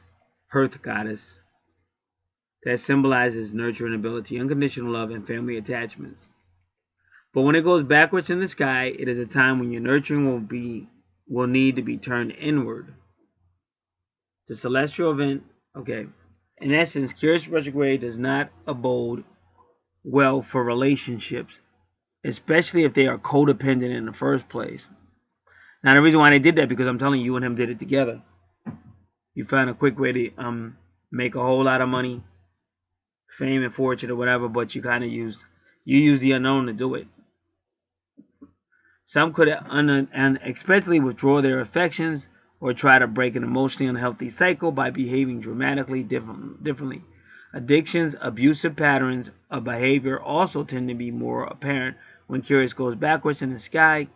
that symbolizes nurturing ability, unconditional love, and family attachments. But when it goes backwards in the sky, it is a time when your nurturing will need to be turned inward. The celestial event, okay. In essence, Curious retrograde does not abode well for relationships, especially if they are codependent in the first place. Now, the reason why they did that, because I'm telling you and him did it together. You found a quick way to make a whole lot of money, fame and fortune or whatever, but you kind of used the unknown to do it. Some could unexpectedly withdraw their affections or try to break an emotionally unhealthy cycle by behaving dramatically differently. Addictions, abusive patterns of behavior also tend to be more apparent when Curious goes backwards in the sky.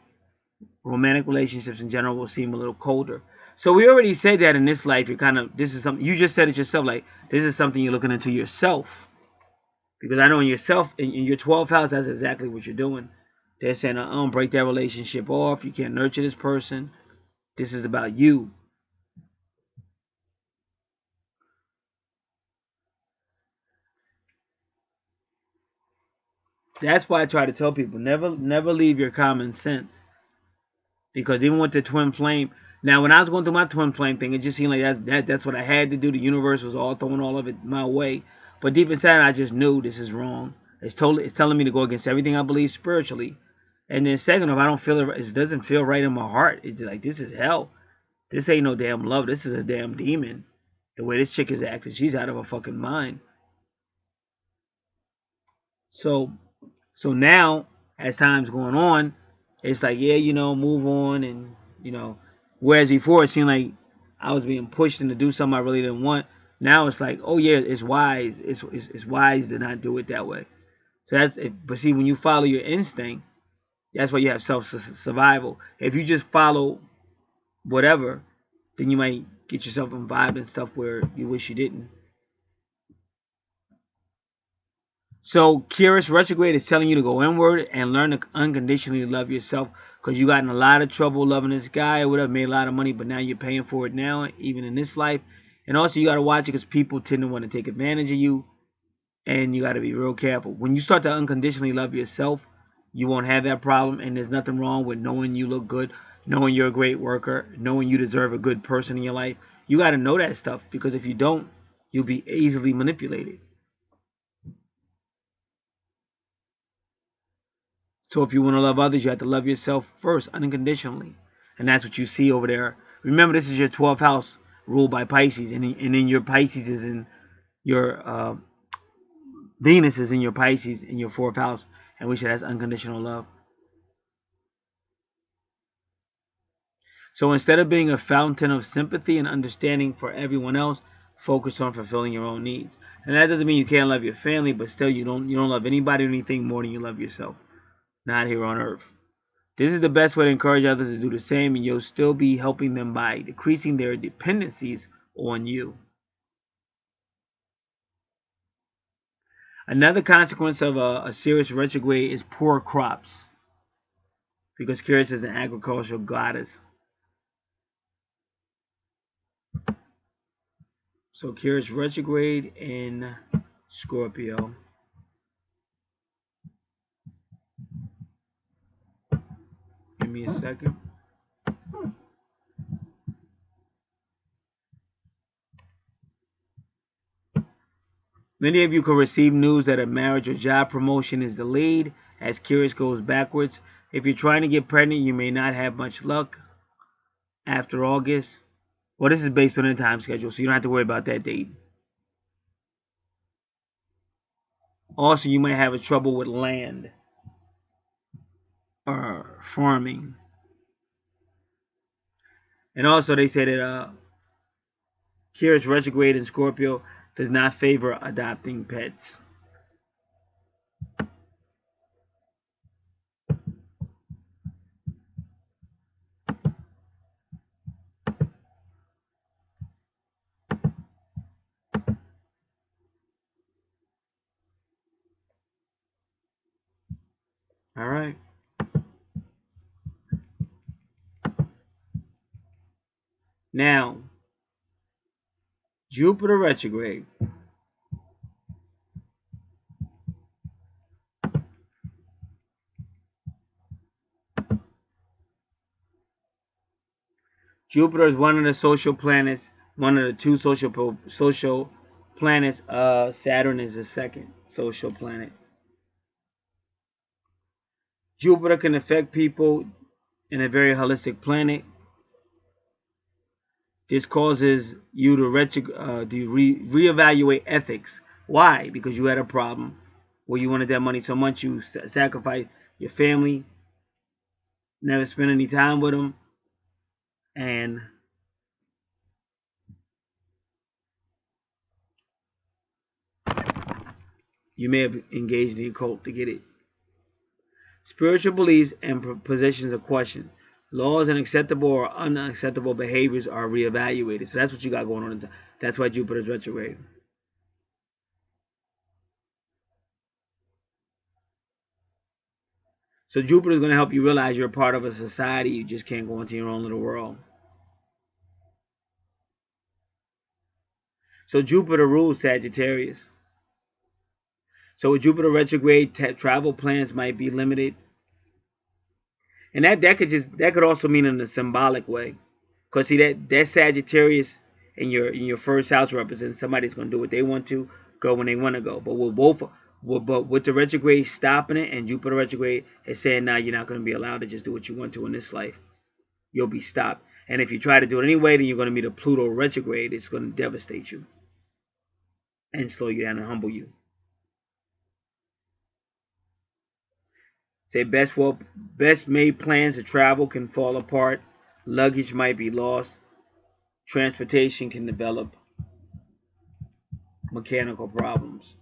Romantic relationships in general will seem a little colder. So we already said that in this life, this is something, you just said it yourself, like, this is something you're looking into yourself. Because I know in yourself, in your 12th house, that's exactly what you're doing. They're saying, break that relationship off. You can't nurture this person. This is about you. That's why I try to tell people, never leave your common sense. Because even with the twin flame, now when I was going through my twin flame thing, it just seemed like that's what I had to do. The universe was all throwing all of it my way. But deep inside, I just knew this is wrong. It's telling me to go against everything I believe spiritually. And then second off, I don't feel it doesn't feel right in my heart. It's like, this is hell. This ain't no damn love. This is a damn demon. The way this chick is acting, she's out of her fucking mind. So now, as time's going on, it's like, yeah, move on. And, whereas before it seemed like I was being pushed into do something I really didn't want. Now it's like, oh yeah, it's wise. It's wise to not do it that way. So that's it. But see, when you follow your instinct, that's why you have self-survival. If you just follow whatever, then you might get yourself involved in stuff where you wish you didn't. So Curious retrograde is telling you to go inward and learn to unconditionally love yourself, because you got in a lot of trouble loving this guy or whatever, made a lot of money, but now you're paying for it now, even in this life. And also you got to watch it, because people tend to want to take advantage of you, and you got to be real careful. When you start to unconditionally love yourself, you won't have that problem, and there's nothing wrong with knowing you look good, knowing you're a great worker, knowing you deserve a good person in your life. You got to know that stuff, because if you don't, you'll be easily manipulated. So if you want to love others, you have to love yourself first, unconditionally. And that's what you see over there. Remember, this is your 12th house ruled by Pisces. And in your Pisces is in your Venus is in your Pisces in your 4th house. And we said that's unconditional love. So instead of being a fountain of sympathy and understanding for everyone else, focus on fulfilling your own needs. And that doesn't mean you can't love your family, but still you don't love anybody or anything more than you love yourself. Not here on earth. This is the best way to encourage others to do the same, and you'll still be helping them by decreasing their dependencies on you. Another consequence of a serious retrograde is poor crops, because Curious is an agricultural goddess. So Curious retrograde in Scorpio. Give me a second. Many of you could receive news that a marriage or job promotion is delayed as Curious goes backwards. If you're trying to get pregnant, you may not have much luck after August. Well, this is based on the time schedule, so you don't have to worry about that date. Also, you might have a trouble with land or farming. And also, they say that Curious retrograde in Scorpio does not favor adopting pets. All right. Now, Jupiter retrograde. Jupiter is one of the social planets, one of the two social planets. Saturn is the second social planet. Jupiter can affect people in a very holistic planet. This causes you to reevaluate ethics. Why? Because you had a problem where you wanted that money so much you sacrificed your family, never spent any time with them, and you may have engaged in the occult to get it. Spiritual beliefs and positions are questioned. Laws and acceptable or unacceptable behaviors are reevaluated. So that's what you got going on. That's why Jupiter's retrograde. So Jupiter's going to help you realize you're a part of a society. You just can't go into your own little world. So Jupiter rules Sagittarius. So with Jupiter retrograde, travel plans might be limited. And that could also mean in a symbolic way. Because see that Sagittarius in your first house represents somebody's going to do what they want to, go when they want to go. But with the retrograde stopping it, and Jupiter retrograde is saying, nah, you're not going to be allowed to just do what you want to in this life. You'll be stopped. And if you try to do it anyway, then you're going to meet a Pluto retrograde. It's going to devastate you and slow you down and humble you. Say best made plans to travel can fall apart. Luggage might be lost. Transportation can develop mechanical problems.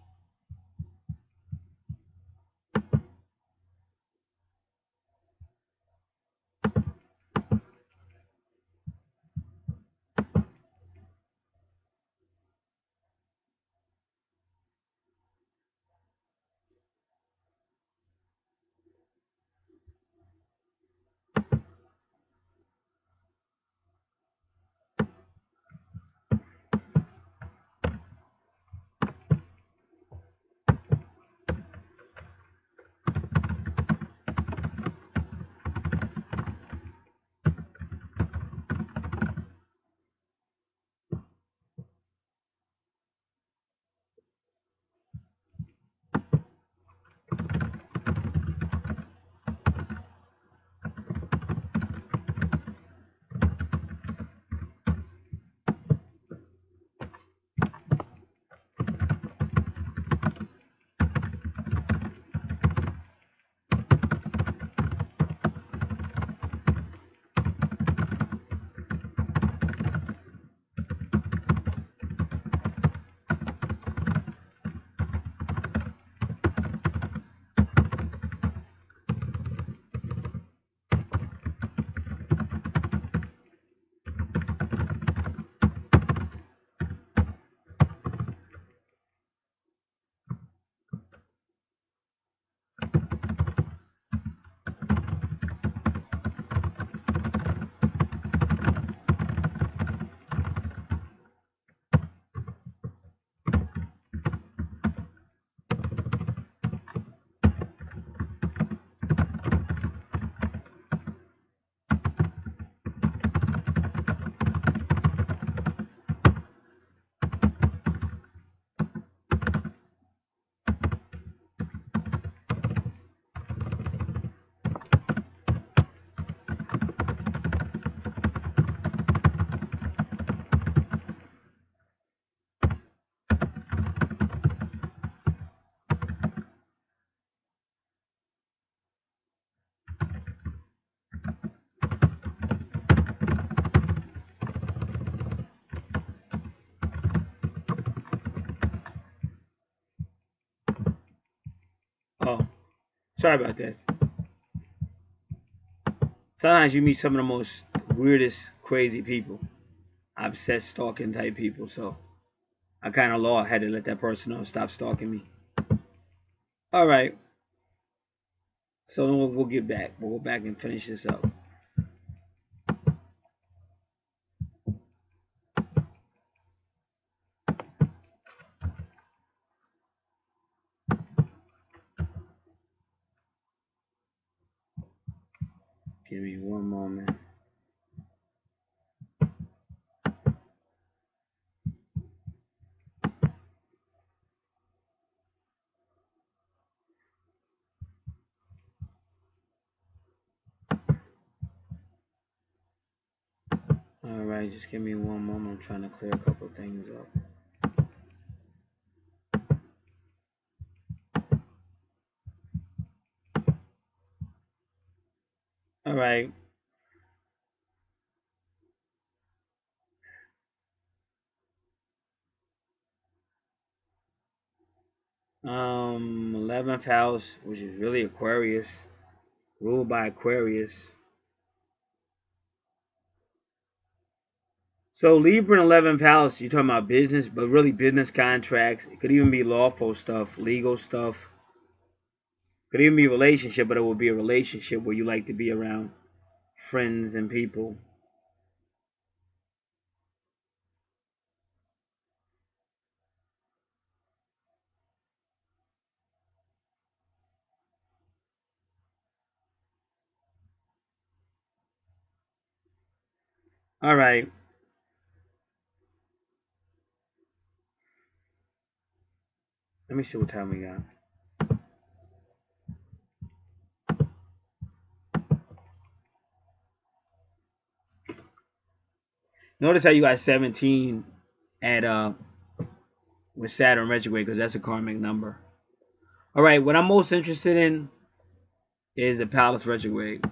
Oh, sorry about that. Sometimes you meet some of the most weirdest, crazy people, obsessed, stalking type people. So I kind of had to let that person know, stop stalking me. All right. So we'll get back. We'll go back and finish this up. Give me one moment. All right, just give me one moment. I'm trying to clear a couple things up. All right. 11th house, which is really Aquarius, ruled by Aquarius. So Libra in 11th house, you're talking about business, but really business contracts. It could even be lawful stuff, legal stuff. Could even be a relationship, but it will be a relationship where you like to be around friends and people. All right. Let me see what time we got. Notice how you got 17 at with Saturn retrograde, because that's a karmic number. All right, what I'm most interested in is the Palace retrograde.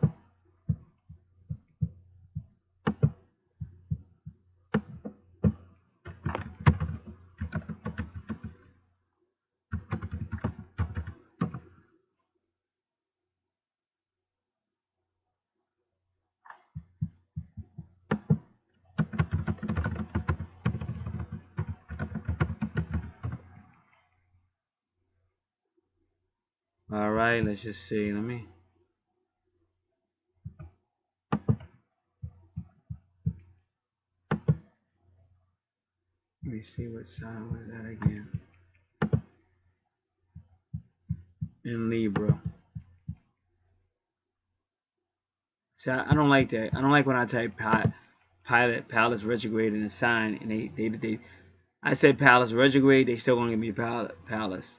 All right, let's just see. Let me see what sign was that again. In Libra. See, I don't like that. I don't like when I type pilot Palace retrograde in a sign, and they I said Palace retrograde, they still gonna give me Palace.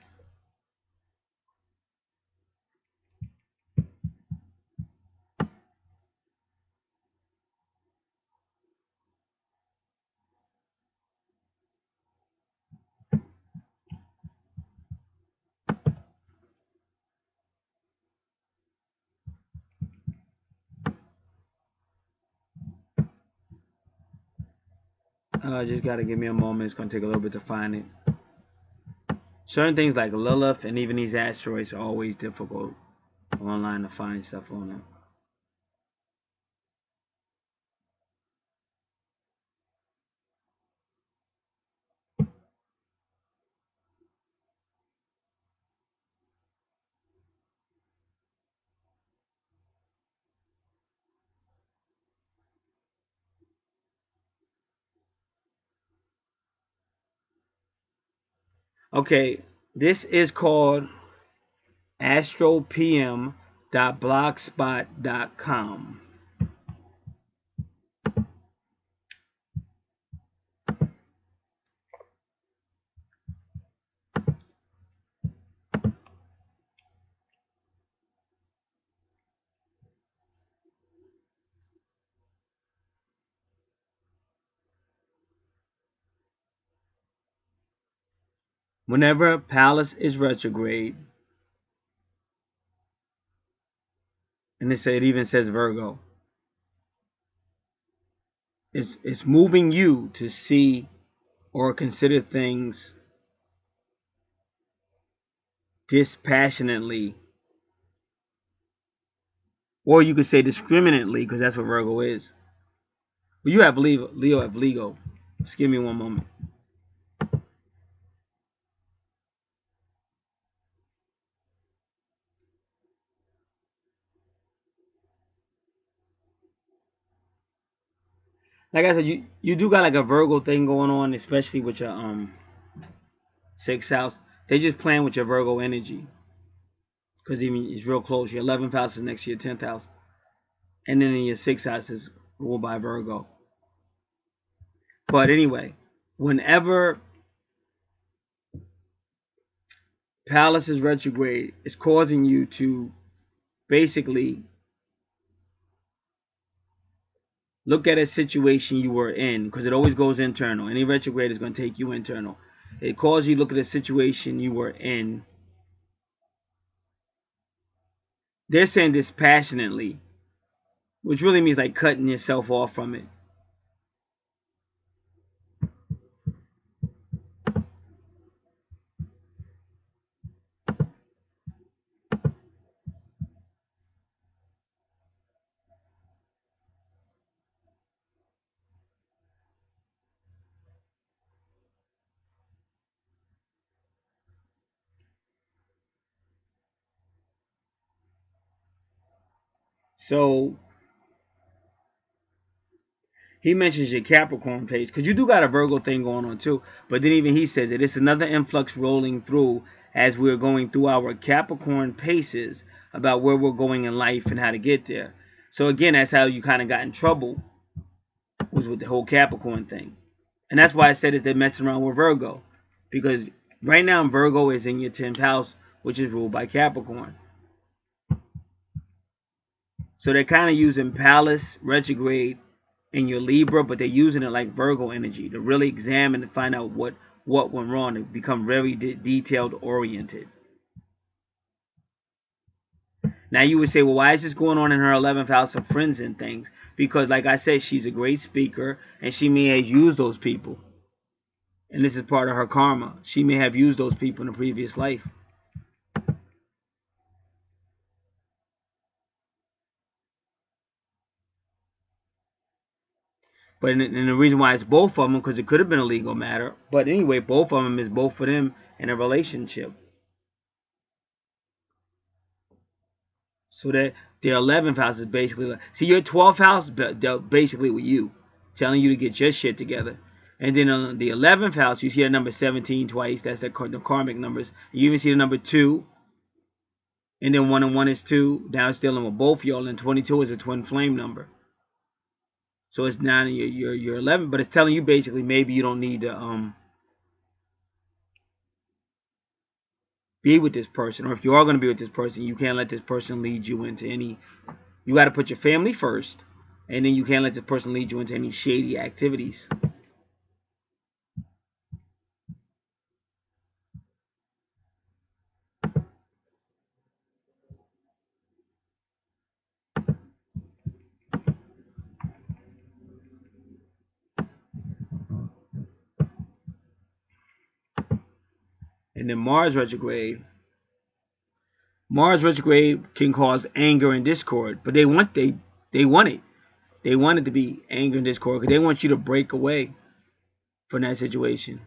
Just gotta give me a moment. It's gonna take a little bit to find it. Certain things like Lilith and even these asteroids are always difficult online to find stuff on them. Okay, this is called astropm.blogspot.com. Whenever Pallas is retrograde, and it even says Virgo, it's moving you to see or consider things dispassionately, or you could say discriminately, because that's what Virgo is. Well, you have Leo have Leo. Just give me one moment. Like I said, you do got like a Virgo thing going on, especially with your 6th house. They just playing with your Virgo energy, because even it's real close. Your 11th house is next to your 10th house, and then in your 6th house is ruled by Virgo. But anyway, whenever Pallas is retrograde, it's causing you to basically look at a situation you were in, because it always goes internal. Any retrograde is going to take you internal. It calls you to look at a situation you were in. They're saying dispassionately, which really means like cutting yourself off from it. So he mentions your Capricorn page, because you do got a Virgo thing going on too. But then even he says it. It's another influx rolling through as we're going through our Capricorn paces about where we're going in life and how to get there. So again, that's how you kind of got in trouble, was with the whole Capricorn thing. And that's why I said is they're messing around with Virgo. Because right now Virgo is in your 10th house, which is ruled by Capricorn. So they're kind of using Pallas retrograde in your Libra, but they're using it like Virgo energy to really examine and find out what went wrong, to become very detailed oriented. Now you would say, well, why is this going on in her 11th house of friends and things? Because like I said, she's a great speaker, and she may have used those people. And this is part of her karma. She may have used those people in a previous life. But and the reason why it's both of them, because it could have been a legal matter. But anyway, both of them is both of them in a relationship. So that their 11th house is basically like, see, your 12th house dealt basically with you, telling you to get your shit together. And then on the 11th house, you see the number 17 twice. That's the karmic numbers. You even see the number 2. And then 1 and 1 is 2. Now it's dealing with both y'all. And 22 is a twin flame number. So it's not your 11, but it's telling you basically maybe you don't need to be with this person, or if you are going to be with this person, you can't let this person lead you into any. You got to put your family first, and then you can't let this person lead you into any shady activities. And then Mars retrograde. Mars retrograde can cause anger and discord, but they want it. They want it to be anger and discord, because they want you to break away from that situation.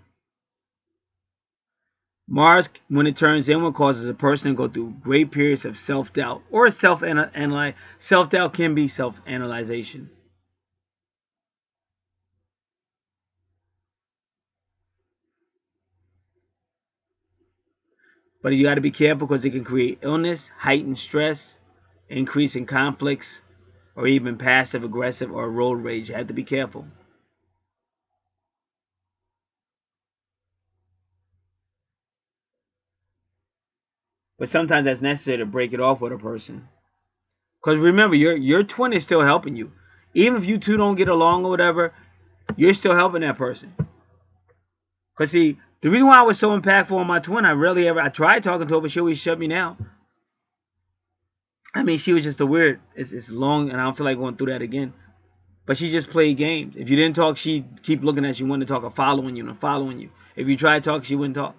Mars, when it turns inward, causes a person to go through great periods of self-doubt, or self-analyze. Self-doubt can be self-analyzation. But you got to be careful, because it can create illness, heightened stress, increase in conflicts, or even passive aggressive or road rage. You have to be careful. But sometimes that's necessary to break it off with a person. Because remember, your twin is still helping you. Even if you two don't get along or whatever, you're still helping that person. Because see, the reason why I was so impactful on my twin, I tried talking to her, but she always shut me down. I mean, she was just a weird. It's long, and I don't feel like going through that again. But she just played games. If you didn't talk, she'd keep looking at you, wanting to talk, or following you, and following you. If you tried to talk, she wouldn't talk.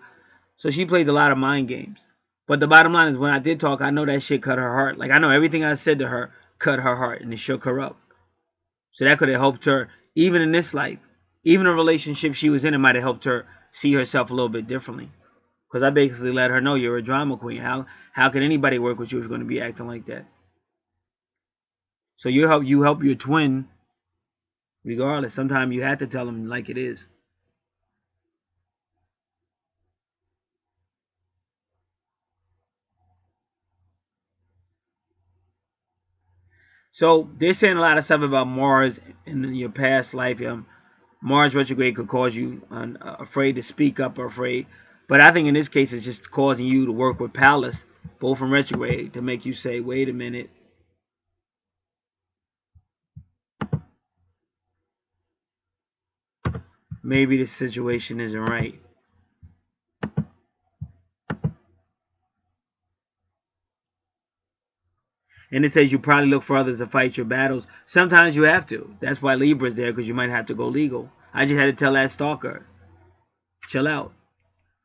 So she played a lot of mind games. But the bottom line is, when I did talk, I know that shit cut her heart. Like, I know everything I said to her cut her heart, and it shook her up. So that could have helped her, even in this life. Even a relationship she was in, it might have helped her see herself a little bit differently. Because I basically let her know, you're a drama queen. How can anybody work with you if you're going to be acting like that? So you help your twin regardless. Sometimes you have to tell them like it is. So they're saying a lot of stuff about Mars in your past life. Mars retrograde could cause you afraid to speak up or afraid. But I think in this case, it's just causing you to work with Pallas, both in retrograde, to make you say, wait a minute. Maybe this situation isn't right. And it says you probably look for others to fight your battles. Sometimes you have to. That's why Libra's there, because you might have to go legal. I just had to tell that stalker, chill out.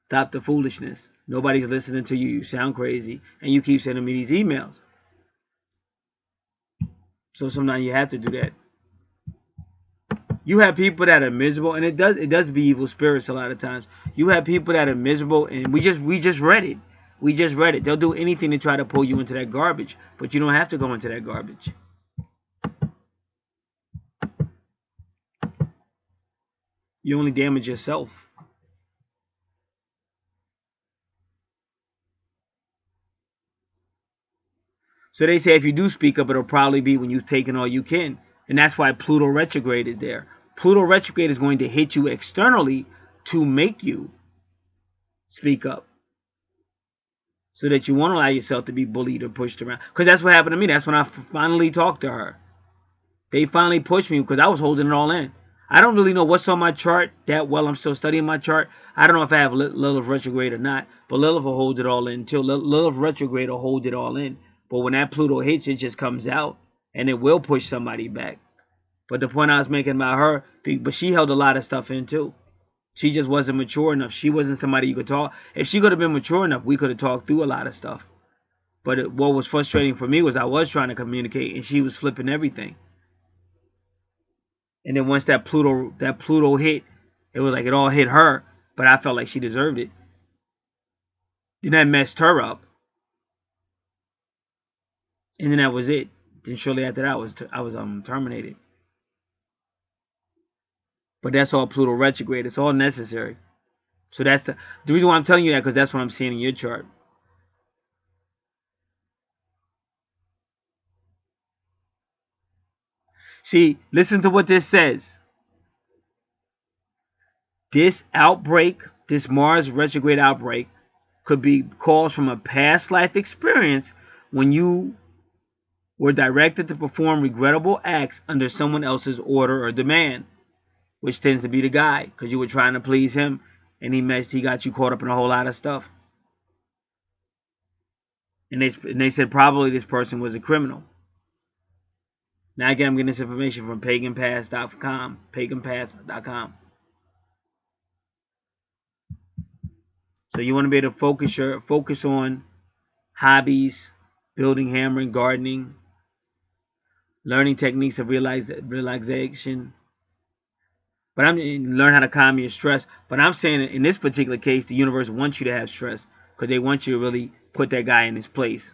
Stop the foolishness. Nobody's listening to you. You sound crazy. And you keep sending me these emails. So sometimes you have to do that. You have people that are miserable, and it does be evil spirits a lot of times. You have people that are miserable, and we just read it. We just read it. They'll do anything to try to pull you into that garbage, but you don't have to go into that garbage. You only damage yourself. So they say if you do speak up, it'll probably be when you've taken all you can. And that's why Pluto retrograde is there. Pluto retrograde is going to hit you externally to make you speak up, so that you won't allow yourself to be bullied or pushed around. Because that's what happened to me. That's when I finally talked to her. They finally pushed me because I was holding it all in. I don't really know what's on my chart that well. I'm still studying my chart. I don't know if I have Lilith retrograde or not, but Lilith will hold it all in too. Lilith retrograde will hold it all in. But when that Pluto hits, it just comes out, and it will push somebody back. But the point I was making about her, but she held a lot of stuff in too. She just wasn't mature enough. She wasn't somebody you could talk. If she could have been mature enough, we could have talked through a lot of stuff. But what was frustrating for me was I was trying to communicate, and she was flipping everything. And then once that Pluto hit, it was like it all hit her. But I felt like she deserved it. Then that messed her up. And then that was it. Then shortly after that, I was terminated. But that's all Pluto retrograde. It's all necessary. So that's the reason why I'm telling you that, because that's what I'm seeing in your chart. See, listen to what this says. This outbreak, this Mars retrograde outbreak, could be caused from a past life experience when you were directed to perform regrettable acts under someone else's order or demand, which tends to be the guy, because you were trying to please him, and he got you caught up in a whole lot of stuff. And they said probably this person was a criminal. Now again, I'm getting this information from paganpath.com, paganpath.com. So you want to be able to focus on hobbies, building, hammering, gardening, learning techniques of relaxation. But learn how to calm your stress. But I'm saying in this particular case, the universe wants you to have stress, because they want you to really put that guy in his place.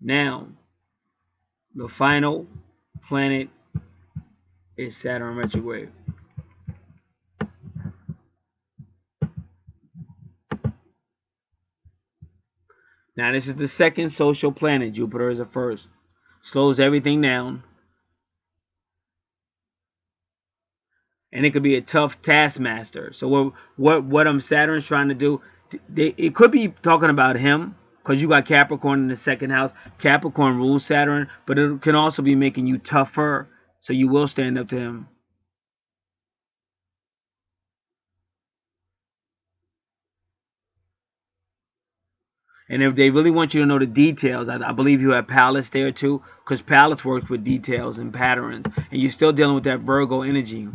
Now, the final planet is Saturn retrograde. Now, this is the second social planet. Jupiter is the first. Slows everything down. And it could be a tough taskmaster. So what Saturn's trying to do, it could be talking about him, because you got Capricorn in the second house. Capricorn rules Saturn, but it can also be making you tougher, so you will stand up to him. And if they really want you to know the details, I believe you have Palace there too, because Palace works with details and patterns, and you're still dealing with that Virgo energy.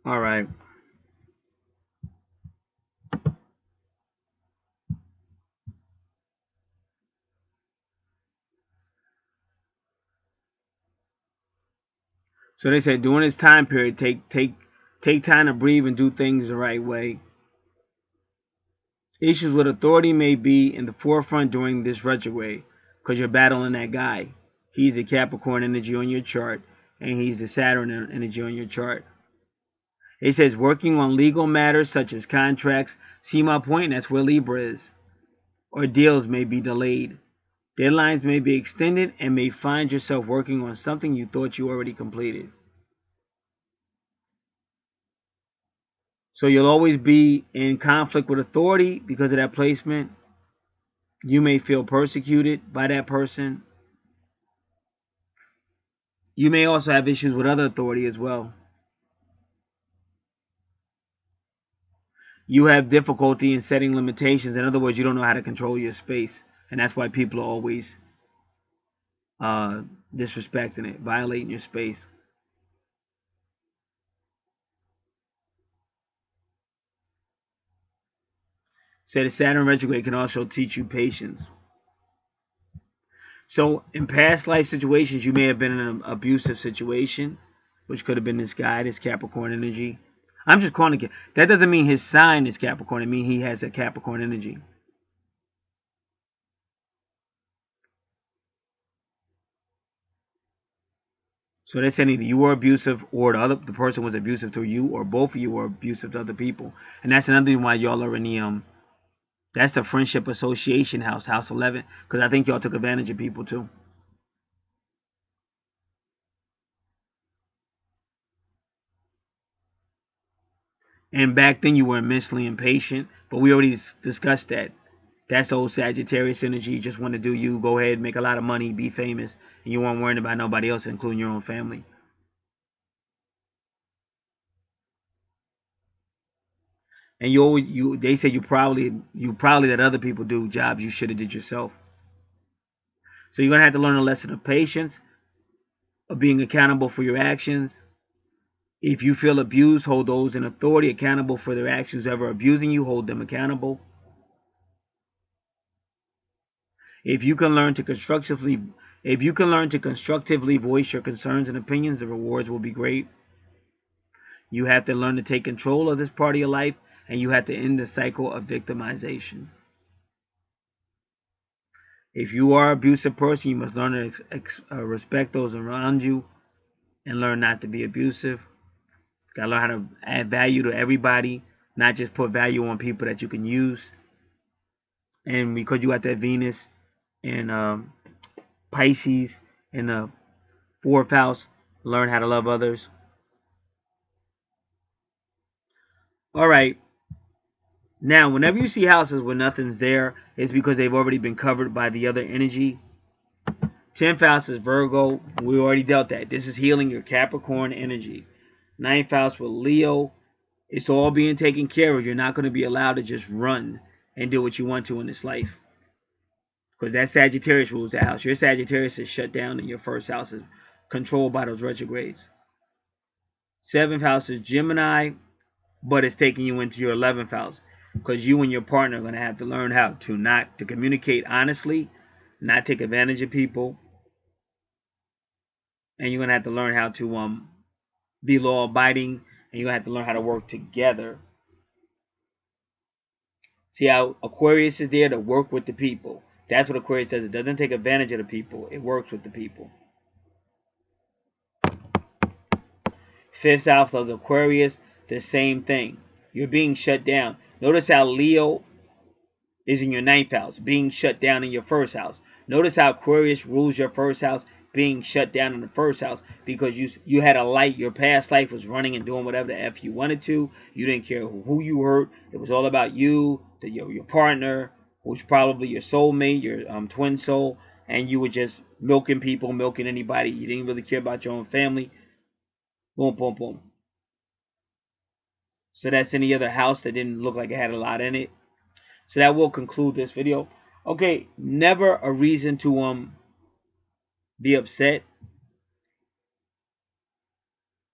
All right. So they said during this time period, take time to breathe and do things the right way. Issues with authority may be in the forefront during this retrograde because you're battling that guy. He's the Capricorn energy on your chart, and he's the Saturn energy on your chart. It says working on legal matters such as contracts. See my point? That's where Libra is. Or deals may be delayed. Deadlines may be extended and may find yourself working on something you thought you already completed. So you'll always be in conflict with authority because of that placement. You may feel persecuted by that person. You may also have issues with other authority as well. You have difficulty in setting limitations. In other words, you don't know how to control your space. And that's why people are always disrespecting it, violating your space. So the Saturn retrograde can also teach you patience. So in past life situations, you may have been in an abusive situation, which could have been this guy, this Capricorn energy. I'm just calling it. That doesn't mean his sign is Capricorn. It means he has a Capricorn energy. So they're saying either you were abusive or the person was abusive to you, or both of you were abusive to other people. And that's another reason why y'all are in the that's the friendship association house, house 11, because I think y'all took advantage of people too. And back then you were immensely impatient, but we already discussed that. That's the old Sagittarius energy. You just want to do you, go ahead, make a lot of money, be famous, and you weren't worrying about nobody else, including your own family. And they said you probably let other people do jobs you should have did yourself. So you're gonna have to learn a lesson of patience, of being accountable for your actions. If you feel abused, hold those in authority accountable for their actions. Whoever abusing you, hold them accountable. If you can learn to constructively voice your concerns and opinions, the rewards will be great. You have to learn to take control of this part of your life, and you have to end the cycle of victimization. If you are an abusive person, you must learn to respect those around you and learn not to be abusive. Gotta learn how to add value to everybody, not just put value on people that you can use. And because you got that Venus and Pisces in the fourth house, learn how to love others. All right. Now, whenever you see houses where nothing's there, it's because they've already been covered by the other energy. 10th house is Virgo. We already dealt that. This is healing your Capricorn energy. 9th house with Leo. It's all being taken care of. You're not going to be allowed to just run and do what you want to in this life. Because that Sagittarius rules the house. Your Sagittarius is shut down and your first house is controlled by those retrogrades. 7th house is Gemini, but it's taking you into your 11th house. Because you and your partner are going to have to learn how to communicate honestly, not take advantage of people. And you're going to have to learn how to be law abiding, and you're going to have to learn how to work together. See how Aquarius is there to work with the people. That's what Aquarius does. It doesn't take advantage of the people. It works with the people. Fifth house of Aquarius, the same thing. You're being shut down. Notice how Leo is in your ninth house, being shut down in your first house. Notice how Aquarius rules your first house, being shut down in the first house, because you had a light. Your past life was running and doing whatever the F you wanted to. You didn't care who you hurt. It was all about you, your partner, who's probably your soulmate, your twin soul, and you were just milking people, milking anybody. You didn't really care about your own family. Boom, boom, boom. So that's any other house that didn't look like it had a lot in it. So that will conclude this video. Okay, never a reason to be upset.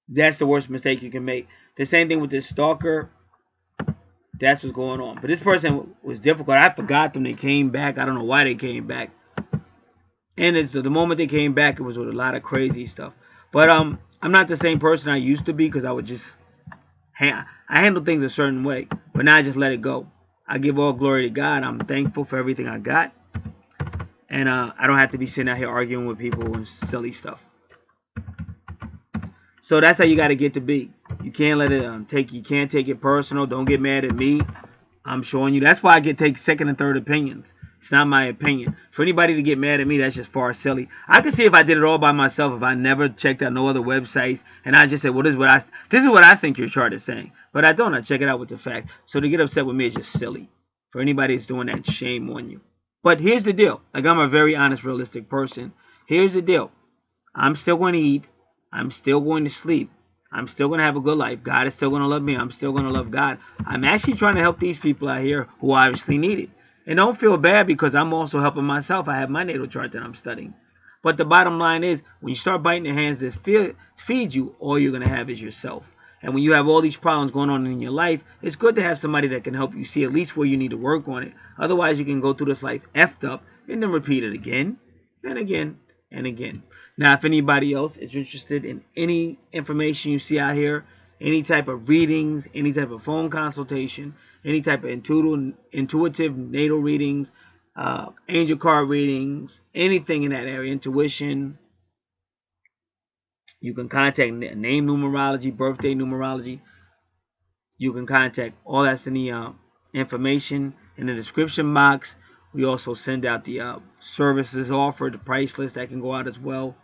That's the worst mistake you can make. The same thing with this stalker. That's what's going on. But this person was difficult. I forgot them. They came back. I don't know why they came back. And it's the moment they came back, it was with a lot of crazy stuff. But I'm not the same person I used to be, because I would just I handle things a certain way. But now I just let it go. I give all glory to God. I'm thankful for everything I got. And I don't have to be sitting out here arguing with people and silly stuff. So that's how you got to get to be. You can't let it you can't take it personal. Don't get mad at me. I'm showing you. That's why I take second and third opinions. It's not my opinion. For anybody to get mad at me, that's just far silly. I could see if I did it all by myself, if I never checked out no other websites, and I just said, well, this is what I think your chart is saying. But I don't. I check it out with the fact. So to get upset with me is just silly. For anybody that's doing that, shame on you. But here's the deal. Like, I'm a very honest, realistic person. Here's the deal. I'm still going to eat. I'm still going to sleep. I'm still going to have a good life. God is still going to love me. I'm still going to love God. I'm actually trying to help these people out here who obviously need it. And don't feel bad, because I'm also helping myself. I have my natal chart that I'm studying. But the bottom line is, when you start biting the hands that feed you, all you're going to have is yourself. And when you have all these problems going on in your life, it's good to have somebody that can help you see at least where you need to work on it. Otherwise, you can go through this life effed up and then repeat it again and again and again. Now, if anybody else is interested in any information you see out here, any type of readings, any type of phone consultation, any type of intuitive natal readings, angel card readings, anything in that area, intuition, you can contact name numerology, birthday numerology. You can contact all that's in the information in the description box. We also send out the services offered, the price list that can go out as well.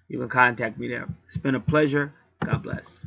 You can contact me there. It's been a pleasure. God bless.